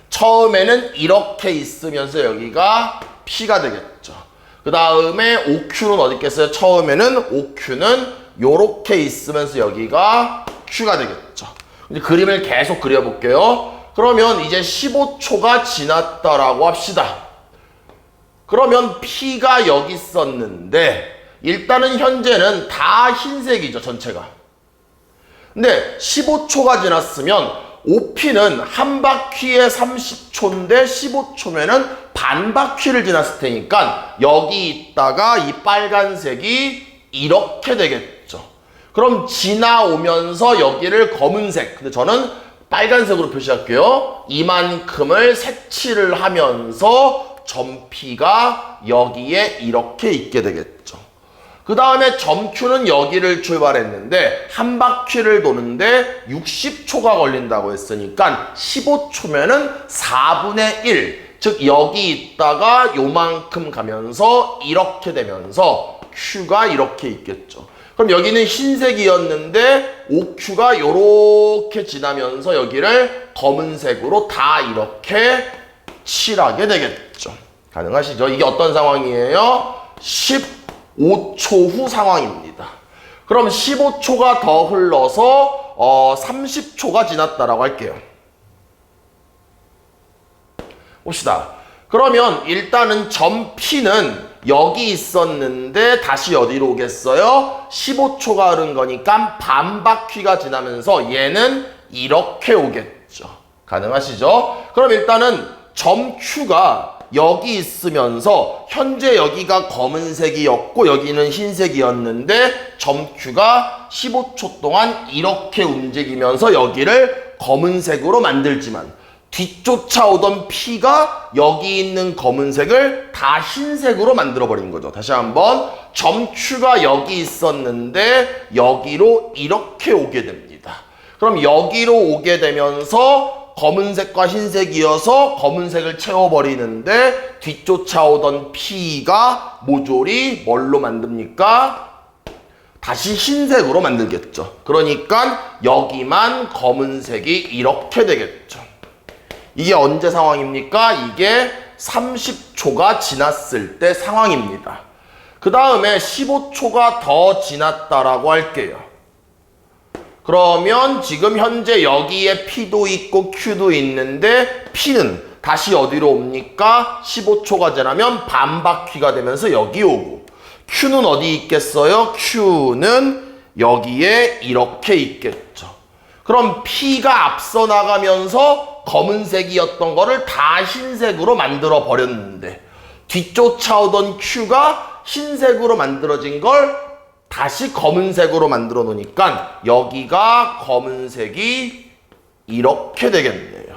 처음에는 이렇게 있으면서 여기가 P가 되겠죠. 그 다음에 OQ는 어디 있겠어요? 처음에는 OQ는 요렇게 있으면서 여기가 Q가 되겠죠. 이제 그림을 계속 그려볼게요. 그러면 이제 15초가 지났다라고 합시다. 그러면 P가 여기 있었는데 일단은 현재는 다 흰색이죠, 전체가. 근데 15초가 지났으면 OP는 한 바퀴에 30초인데 15초면은 반 바퀴를 지났을 테니까 여기 있다가 이 빨간색이 이렇게 되겠죠. 그럼 지나오면서 여기를 검은색, 근데 저는 빨간색으로 표시할게요. 이만큼을 색칠을 하면서 점 P가 여기에 이렇게 있게 되겠죠. 그 다음에 점 Q는 여기를 출발했는데 한 바퀴를 도는데 60초가 걸린다고 했으니까 15초면은 4분의 1, 즉 여기 있다가 요만큼 가면서 이렇게 되면서 Q가 이렇게 있겠죠. 그럼 여기는 흰색이었는데 OQ가 요렇게 지나면서 여기를 검은색으로 다 이렇게 칠하게 되겠죠. 가능하시죠? 이게 어떤 상황이에요? 15초 후 상황입니다. 그럼 15초가 더 흘러서 30초가 지났다라고 할게요. 봅시다. 그러면 일단은 점 P는 여기 있었는데 다시 어디로 오겠어요? 15초가 흐른 거니까 반 바퀴가 지나면서 얘는 이렇게 오겠죠. 가능하시죠? 그럼 일단은 점 Q가 여기 있으면서 현재 여기가 검은색이었고 여기는 흰색이었는데 점 Q가 15초 동안 이렇게 움직이면서 여기를 검은색으로 만들지만 뒤쫓아오던 P가 여기 있는 검은색을 다 흰색으로 만들어버린 거죠. 다시 한번 점 Q가 여기 있었는데 여기로 이렇게 오게 됩니다. 그럼 여기로 오게 되면서 검은색과 흰색이어서 검은색을 채워버리는데 뒤쫓아오던 P가 모조리 뭘로 만듭니까? 다시 흰색으로 만들겠죠. 그러니까 여기만 검은색이 이렇게 되겠죠. 이게 언제 상황입니까? 이게 30초가 지났을 때 상황입니다. 그 다음에 15초가 더 지났다라고 할게요. 그러면 지금 현재 여기에 P도 있고 Q도 있는데 P는 다시 어디로 옵니까? 15초가 지나면 반 바퀴가 되면서 여기 오고, Q는 어디 있겠어요? Q는 여기에 이렇게 있겠죠. 그럼 P가 앞서 나가면서 검은색이었던 거를 다 흰색으로 만들어 버렸는데 뒤쫓아오던 Q가 흰색으로 만들어진 걸 다시 검은색으로 만들어 놓으니까 여기가 검은색이 이렇게 되겠네요.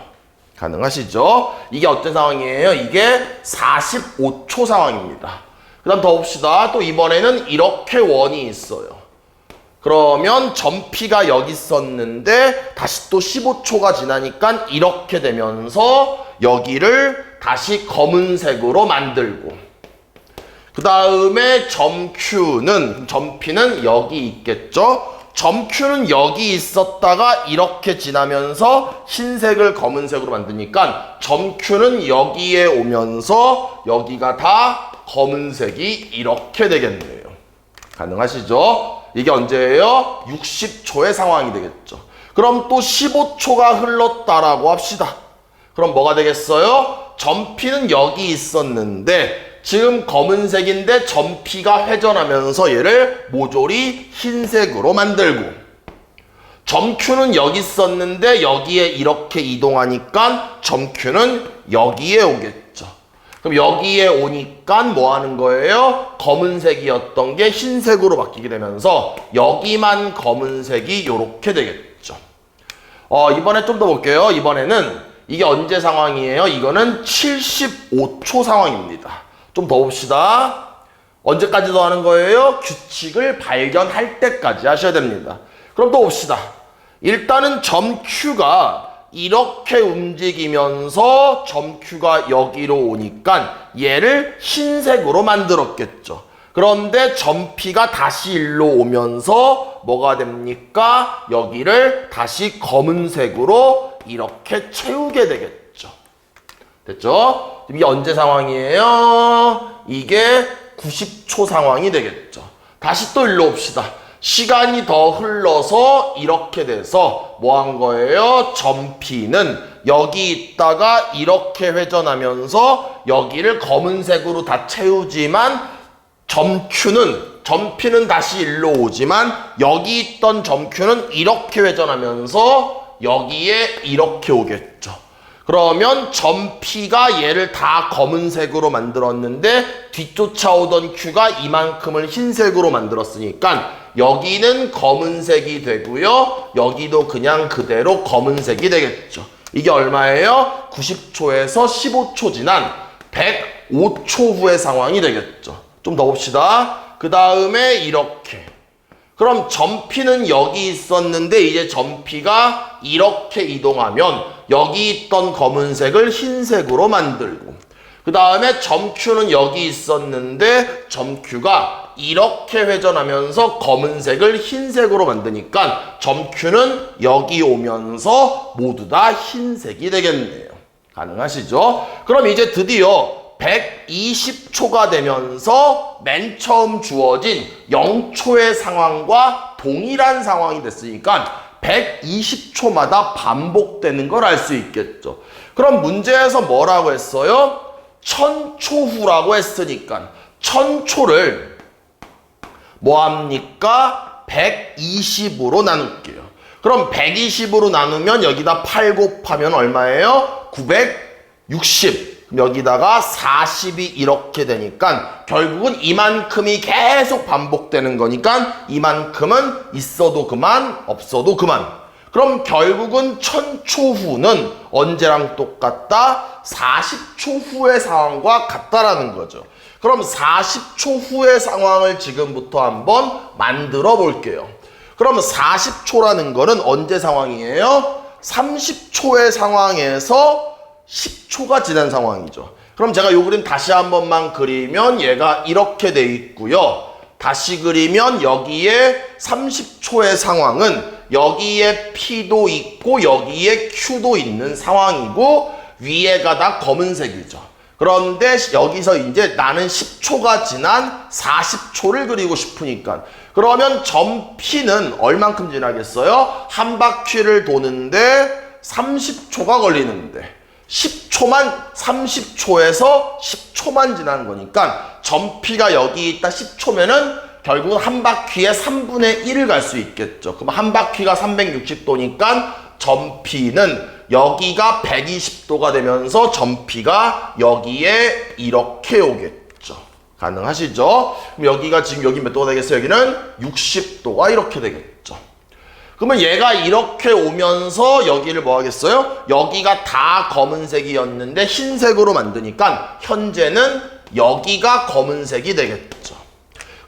가능하시죠? 이게 어떤 상황이에요? 이게 45초 상황입니다. 그 다음 더 봅시다. 또 이번에는 이렇게 원이 있어요. 그러면 점피가 여기 있었는데 다시 또 15초가 지나니까 이렇게 되면서 여기를 다시 검은색으로 만들고, 그 다음에 점 P는 여기 있겠죠? 점 Q는 여기 있었다가 이렇게 지나면서 흰색을 검은색으로 만드니까 점 Q는 여기에 오면서 여기가 다 검은색이 이렇게 되겠네요. 가능하시죠? 이게 언제예요? 60초의 상황이 되겠죠. 그럼 또 15초가 흘렀다라고 합시다. 그럼 뭐가 되겠어요? 점 P는 여기 있었는데 지금 검은색인데 점 P가 회전하면서 얘를 모조리 흰색으로 만들고, 점 Q는 여기 있었는데 여기에 이렇게 이동하니까 점 Q는 여기에 오겠죠. 그럼 여기에 오니까 뭐 하는 거예요? 검은색이었던 게 흰색으로 바뀌게 되면서 여기만 검은색이 이렇게 되겠죠. 이번에 좀 더 볼게요. 이번에는 이게 언제 상황이에요? 이거는 75초 상황입니다. 좀 더 봅시다. 언제까지 더 하는 거예요? 규칙을 발견할 때까지 하셔야 됩니다. 그럼 또 봅시다. 일단은 점 Q가 이렇게 움직이면서 점 Q가 여기로 오니까 얘를 흰색으로 만들었겠죠. 그런데 점 P가 다시 일로 오면서 뭐가 됩니까? 여기를 다시 검은색으로 이렇게 채우게 되겠죠. 됐죠? 이게 언제 상황이에요? 이게 90초 상황이 되겠죠. 다시 또 일로 옵시다. 시간이 더 흘러서 이렇게 돼서 뭐 한 거예요? 점 P는 여기 있다가 이렇게 회전하면서 여기를 검은색으로 다 채우지만 점 P는 다시 일로 오지만 여기 있던 점 Q는 이렇게 회전하면서 여기에 이렇게 오겠죠. 그러면 점 P가 얘를 다 검은색으로 만들었는데 뒤쫓아오던 Q가 이만큼을 흰색으로 만들었으니까 여기는 검은색이 되고요. 여기도 그냥 그대로 검은색이 되겠죠. 이게 얼마예요? 90초에서 15초 지난 105초 후의 상황이 되겠죠. 좀 더 봅시다. 그 다음에 이렇게. 그럼 점 P는 여기 있었는데 이제 점 P가 이렇게 이동하면 여기 있던 검은색을 흰색으로 만들고, 그 다음에 점 Q는 여기 있었는데 점 Q가 이렇게 회전하면서 검은색을 흰색으로 만드니까 점 Q는 여기 오면서 모두 다 흰색이 되겠네요. 가능하시죠? 그럼 이제 드디어 120초가 되면서 맨 처음 주어진 0초의 상황과 동일한 상황이 됐으니까 120초마다 반복되는 걸 알 수 있겠죠. 그럼 문제에서 뭐라고 했어요? 1000초 후라고 했으니까 1000초를 뭐합니까? 120으로 나눌게요. 그럼 120으로 나누면 여기다 8 곱하면 얼마예요? 960. 여기다가 40이 이렇게 되니까 결국은 이만큼이 계속 반복되는 거니까 이만큼은 있어도 그만, 없어도 그만. 그럼 결국은 1000초 후는 언제랑 똑같다? 40초 후의 상황과 같다라는 거죠. 그럼 40초 후의 상황을 지금부터 한번 만들어 볼게요. 그럼 40초라는 거는 언제 상황이에요? 30초의 상황에서 10초가 지난 상황이죠. 그럼 제가 요 그림 다시 한 번만 그리면 얘가 이렇게 돼 있고요. 다시 그리면 여기에 30초의 상황은 여기에 P도 있고 여기에 Q도 있는 상황이고 위에가 다 검은색이죠. 그런데 여기서 이제 나는 10초가 지난 40초를 그리고 싶으니까 그러면 점 P는 얼만큼 지나겠어요? 한 바퀴를 도는데 30초가 걸리는데 10초만 30초에서 10초만 지나는 거니까 점 P가 여기 있다 10초면은 결국은 한 바퀴에 3분의 1을 갈 수 있겠죠. 그럼 한 바퀴가 360도니까 점 P는 여기가 120도가 되면서 점 P가 여기에 이렇게 오겠죠. 가능하시죠? 그럼 여기가 지금 여기 몇 도가 되겠어요? 여기는 60도가 이렇게 되겠죠. 그러면 얘가 이렇게 오면서 여기를 뭐 하겠어요? 여기가 다 검은색이었는데 흰색으로 만드니까 현재는 여기가 검은색이 되겠죠.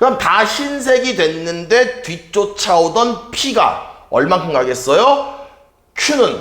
그럼 다 흰색이 됐는데 뒤쫓아오던 P가 얼만큼 가겠어요? Q는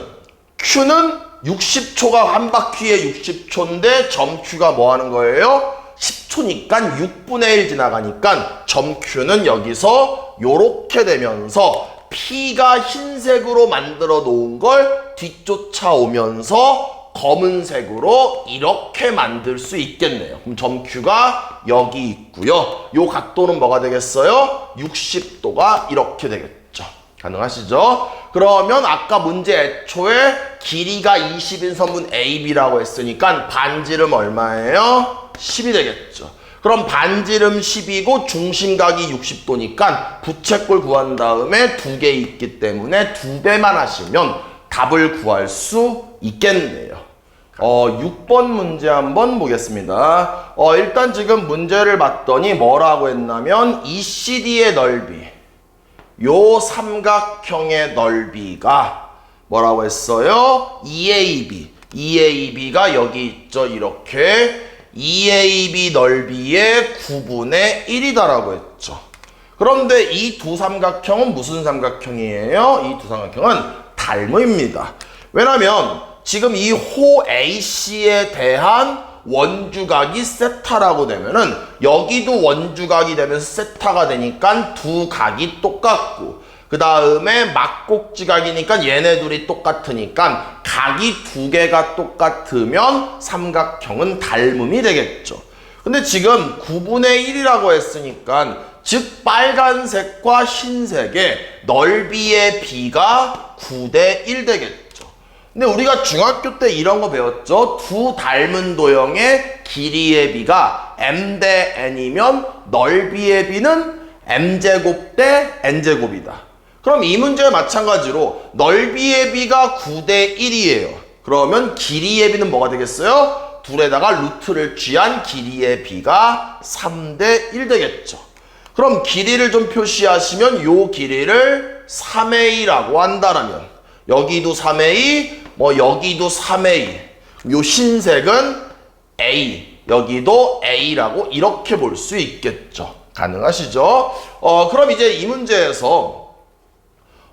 60초가 한 바퀴에 60초인데 점 Q가 뭐 하는 거예요? 10초니까 6분의 1 지나가니까 점 Q는 여기서 요렇게 되면서 P가 흰색으로 만들어 놓은 걸 뒤쫓아오면서 검은색으로 이렇게 만들 수 있겠네요. 그럼 점 Q가 여기 있고요. 요 각도는 뭐가 되겠어요? 60도가 이렇게 되겠죠. 가능하시죠? 그러면 아까 문제 애초에 길이가 20인 선분 AB라고 했으니까 반지름 얼마예요? 10이 되겠죠. 그럼 반지름 10이고 중심각이 60도니까 부채꼴 구한 다음에 2개 있기 때문에 2배만 하시면 답을 구할 수 있겠네요. 6번 문제 한번 보겠습니다. 일단 지금 문제를 봤더니 뭐라고 했냐면 ECD의 넓이, 요 삼각형의 넓이가 뭐라고 했어요? EAB가 여기 있죠. 이렇게 EAB 넓이의 9분의 1이다라고 했죠. 그런데 이 두 삼각형은 무슨 삼각형이에요? 이 두 삼각형은 닮음입니다. 왜냐면 지금 이 호 AC에 대한 원주각이 세타라고 되면은 여기도 원주각이 되면서 세타가 되니까 두 각이 똑같고 그 다음에 막곡지각이니까 얘네 둘이 똑같으니까 각이 두 개가 똑같으면 삼각형은 닮음이 되겠죠. 근데 지금 9분의 1이라고 했으니까 즉 빨간색과 흰색의 넓이의 비가 9대 1 되겠죠. 근데 우리가 중학교 때 이런 거 배웠죠. 두 닮은 도형의 길이의 비가 m 대 n이면 넓이의 비는 m제곱 대 n제곱이다. 그럼 이 문제와 마찬가지로 넓이의 비가 9대 1이에요. 그러면 길이의 비는 뭐가 되겠어요? 둘에다가 루트를 취한 길이의 비가 3대 1 되겠죠. 그럼 길이를 좀 표시하시면 요 길이를 3a라고 한다라면 여기도 3a, 여기도 3a, 요 흰색은 a, 여기도 a라고 이렇게 볼 수 있겠죠. 가능하시죠? 그럼 이제 이 문제에서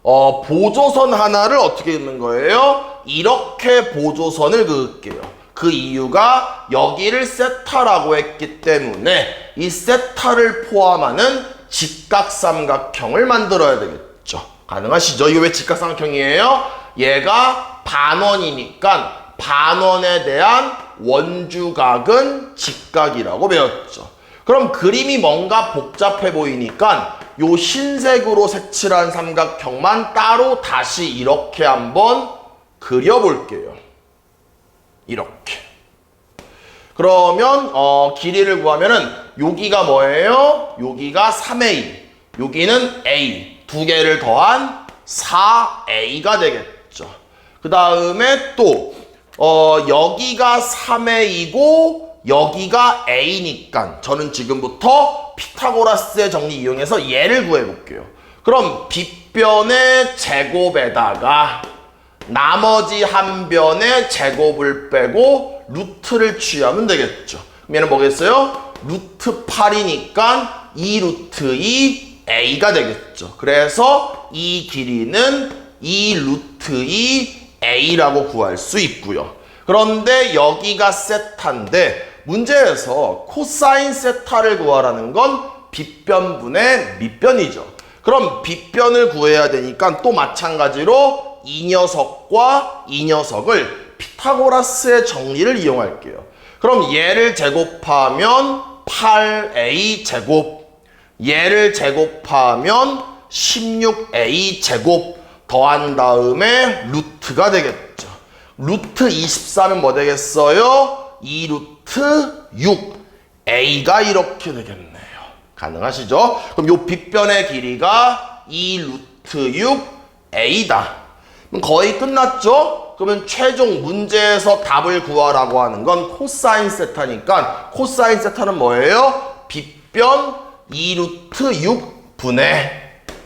보조선 하나를 어떻게 긋는 거예요? 이렇게 보조선을 그을게요. 그 이유가 여기를 세타라고 했기 때문에 이 세타를 포함하는 직각삼각형을 만들어야 되겠죠. 가능하시죠? 이게 왜 직각삼각형이에요? 얘가 반원이니까 반원에 대한 원주각은 직각이라고 배웠죠. 그럼 그림이 뭔가 복잡해 보이니까 요 흰색으로 색칠한 삼각형만 따로 다시 이렇게 한번 그려볼게요. 이렇게. 그러면 길이를 구하면은 여기가 뭐예요? 여기가 3a, 여기는 a, 두 개를 더한 4a가 되겠죠. 그 다음에 또 여기가 3a이고 여기가 a니까 저는 지금부터 피타고라스의 정리 이용해서 얘를 구해볼게요. 그럼 빗변의 제곱에다가 나머지 한 변의 제곱을 빼고 루트를 취하면 되겠죠. 그럼 얘는 뭐겠어요? 루트 8이니까 2 루트 2 a가 되겠죠. 그래서 이 길이는 2 루트 2 a라고 구할 수 있고요. 그런데 여기가 세타인데 문제에서 코사인 세타를 구하라는 건 빗변분의 밑변이죠. 그럼 빗변을 구해야 되니까 또 마찬가지로 이 녀석과 이 녀석을 피타고라스의 정리를 이용할게요. 그럼 얘를 제곱하면 8a 제곱, 얘를 제곱하면 16a 제곱 더한 다음에 루트가 되겠죠. 루트 24는 뭐 되겠어요? 2 루트 6 a가 이렇게 되겠네요. 가능하시죠? 그럼 요 빗변의 길이가 2 루트 6 a다. 그럼 거의 끝났죠? 그러면 최종 문제에서 답을 구하라고 하는 건 코사인 세타니까 코사인 세타는 뭐예요? 빗변 2 루트 6 분의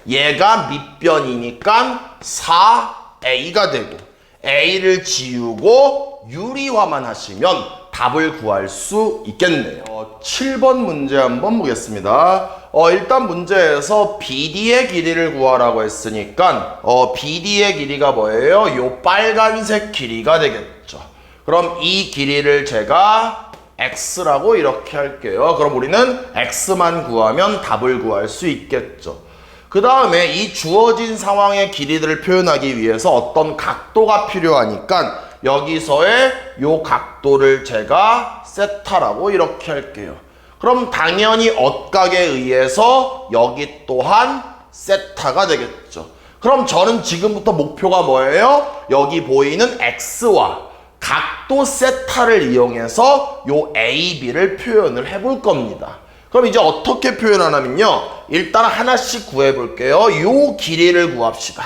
얘가 밑변이니까 4a가 되고 a를 지우고 유리화만 하시면 답을 구할 수 있겠네요. 7번 문제 한번 보겠습니다. 일단 문제에서 BD의 길이를 구하라고 했으니까 BD의 길이가 뭐예요? 요 빨간색 길이가 되겠죠. 그럼 이 길이를 제가 X라고 이렇게 할게요. 그럼 우리는 X만 구하면 답을 구할 수 있겠죠. 그 다음에 이 주어진 상황의 길이들을 표현하기 위해서 어떤 각도가 필요하니까 여기서의 요 각도를 제가 세타라고 이렇게 할게요. 그럼 당연히 억각에 의해서 여기 또한 세타가 되겠죠. 그럼 저는 지금부터 목표가 뭐예요? 여기 보이는 X와 각도 세타를 이용해서 요 AB를 표현을 해볼 겁니다. 그럼 이제 어떻게 표현하냐면요. 일단 하나씩 구해볼게요. 요 길이를 구합시다.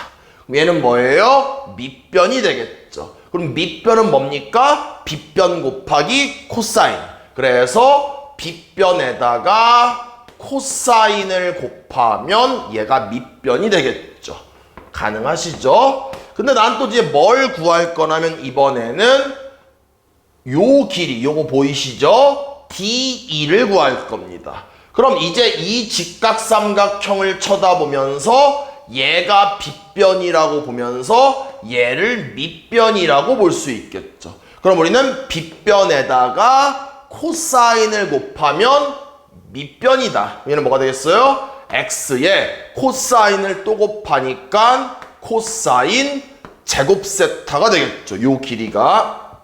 얘는 뭐예요? 밑변이 되겠죠. 그럼 밑변은 뭡니까? 빗변 곱하기 코사인. 그래서 빗변에다가 코사인을 곱하면 얘가 밑변이 되겠죠. 가능하시죠? 근데 난 또 이제 뭘 구할 거냐면 이번에는 요 길이, 요거 보이시죠? D2를 구할 겁니다. 그럼 이제 이 직각삼각형을 쳐다보면서 얘가 빗변이라고 보면서 얘를 밑변이라고 볼 수 있겠죠. 그럼 우리는 빗변에다가 코사인을 곱하면 밑변이다. 얘는 뭐가 되겠어요? X에 코사인을 또 곱하니까 코사인 제곱 세타가 되겠죠. 요 길이가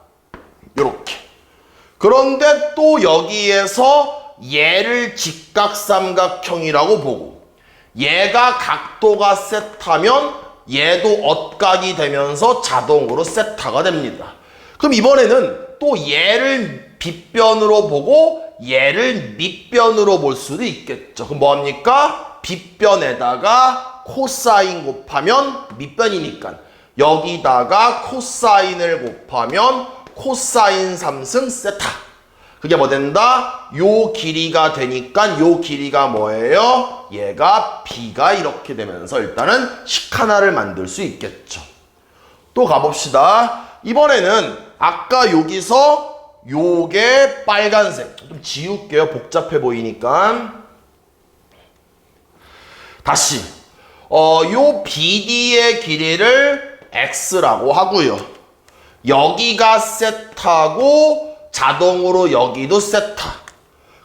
요렇게. 그런데 또 여기에서 얘를 직각삼각형이라고 보고 얘가 각도가 세타면 얘도 억각이 되면서 자동으로 세타가 됩니다. 그럼 이번에는 또 얘를 빗변으로 보고 얘를 밑변으로 볼 수도 있겠죠. 그럼 뭐합니까? 빗변에다가 코사인 곱하면 밑변이니까 여기다가 코사인을 곱하면 코사인 3승 세타. 그게 뭐 된다? 요 길이가 되니까 요 길이가 뭐예요? 얘가 B가 이렇게 되면서 일단은 식 하나를 만들 수 있겠죠. 또 가봅시다. 이번에는 아까 여기서 요게 빨간색. 좀 지울게요. 복잡해 보이니까. 다시. 요 BD의 길이를 X라고 하고요. 여기가 세타고 자동으로 여기도 세타.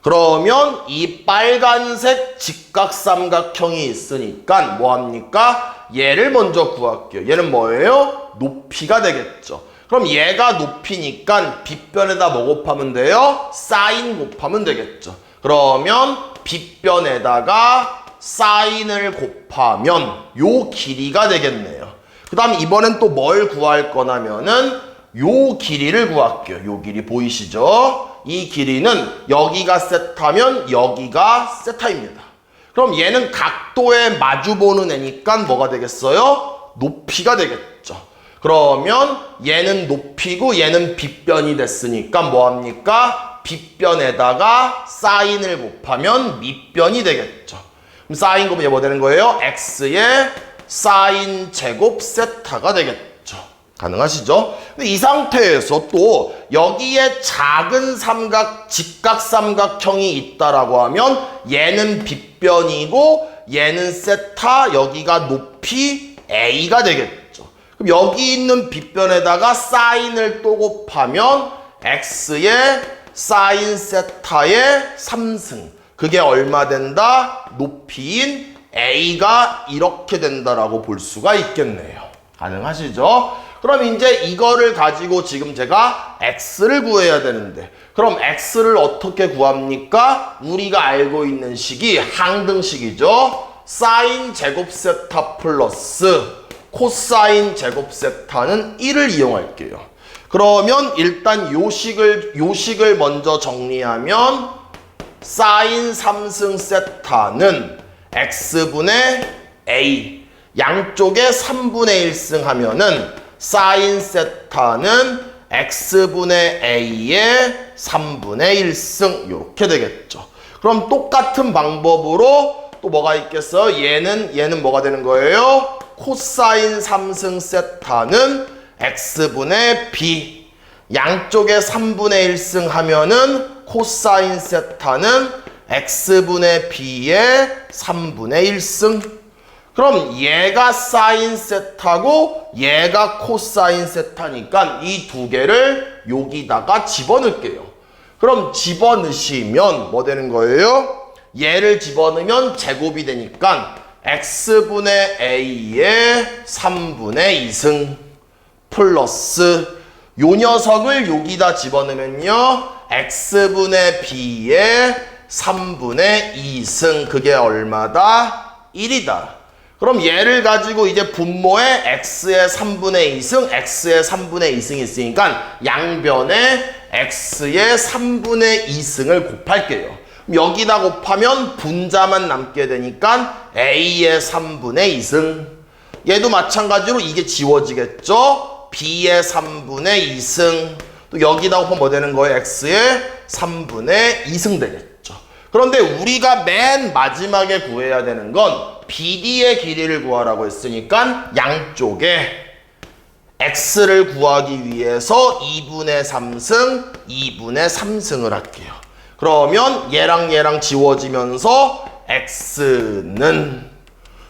그러면 이 빨간색 직각삼각형이 있으니까 뭐합니까? 얘를 먼저 구할게요. 얘는 뭐예요? 높이가 되겠죠. 그럼 얘가 높이니까 빗변에다 뭐 곱하면 돼요? 사인 곱하면 되겠죠. 그러면 빗변에다가 사인을 곱하면 요 길이가 되겠네요. 그 다음 이번엔 또 뭘 구할 거냐면은 요 길이를 구할게요. 요 길이 보이시죠? 이 길이는 여기가 세타면 여기가 세타입니다. 그럼 얘는 각도에 마주보는 애니까 뭐가 되겠어요? 높이가 되겠죠. 그러면 얘는 높이고 얘는 빗변이 됐으니까 뭐합니까? 빗변에다가 사인을 곱하면 밑변이 되겠죠. 그럼 사인 곱하면 뭐 되는 거예요? X의 사인 제곱 세타가 되겠죠. 가능하시죠? 근데 이 상태에서 또 여기에 작은 삼각, 직각삼각형이 있다라고 하면 얘는 빗변이고 얘는 세타, 여기가 높이 A가 되겠죠. 그럼 여기 있는 빗변에다가 사인을 또 곱하면 X의 사인 세타의 3승. 그게 얼마 된다? 높이인 A가 이렇게 된다라고 볼 수가 있겠네요. 가능하시죠? 그럼 이제 이거를 가지고 지금 제가 X를 구해야 되는데 그럼 X를 어떻게 구합니까? 우리가 알고 있는 식이 항등식이죠. 사인 제곱 세타 플러스 코사인 제곱 세타는 1을 이용할게요. 그러면 일단 요 식을 먼저 정리하면 사인 3승 세타는 X분의 A 양쪽에 3분의 1승 하면은 사인 세타는 X분의 A의 3분의 1승 이렇게 되겠죠. 그럼 똑같은 방법으로 또 뭐가 있겠어요? 얘는 뭐가 되는 거예요? 코사인 3승 세타는 X분의 B 양쪽에 3분의 1승 하면은 코사인 세타는 x분의 b의 3분의 1승. 그럼 얘가 사인 세타고 얘가 코사인 세타니까 이 두 개를 여기다가 집어넣을게요. 그럼 집어넣으시면 뭐 되는 거예요? 얘를 집어넣으면 제곱이 되니까 x분의 a의 3분의 2승 플러스 요 녀석을 여기다 집어넣으면요 x분의 b의 3분의 2승 그게 얼마다? 1이다. 그럼 얘를 가지고 이제 분모에 x의 3분의 2승, x의 3분의 2승이 있으니까 양변에 x의 3분의 2승을 곱할게요. 여기다 곱하면 분자만 남게 되니까 a의 3분의 2승. 얘도 마찬가지로 이게 지워지겠죠? b의 3분의 2승. 또 여기다 곱하면 뭐 되는 거예요? x의 3분의 2승 되겠죠. 그런데 우리가 맨 마지막에 구해야 되는 건 BD의 길이를 구하라고 했으니까 양쪽에 x를 구하기 위해서 2분의 3승, 2분의 3승을 할게요. 그러면 얘랑 얘랑 지워지면서 x는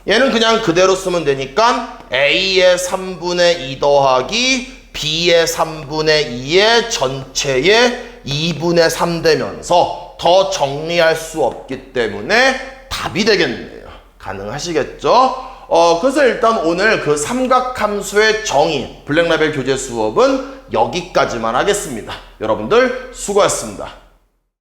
얘는 그냥 그대로 쓰면 되니까 a의 3분의 2 더하기 b의 3분의 2의 전체의 2분의 3 되면서 더 정리할 수 없기 때문에 답이 되겠네요. 가능하시겠죠? 그래서 일단 오늘 그 삼각함수의 정의 블랙라벨 교재 수업은 여기까지만 하겠습니다. 여러분들 수고하셨습니다.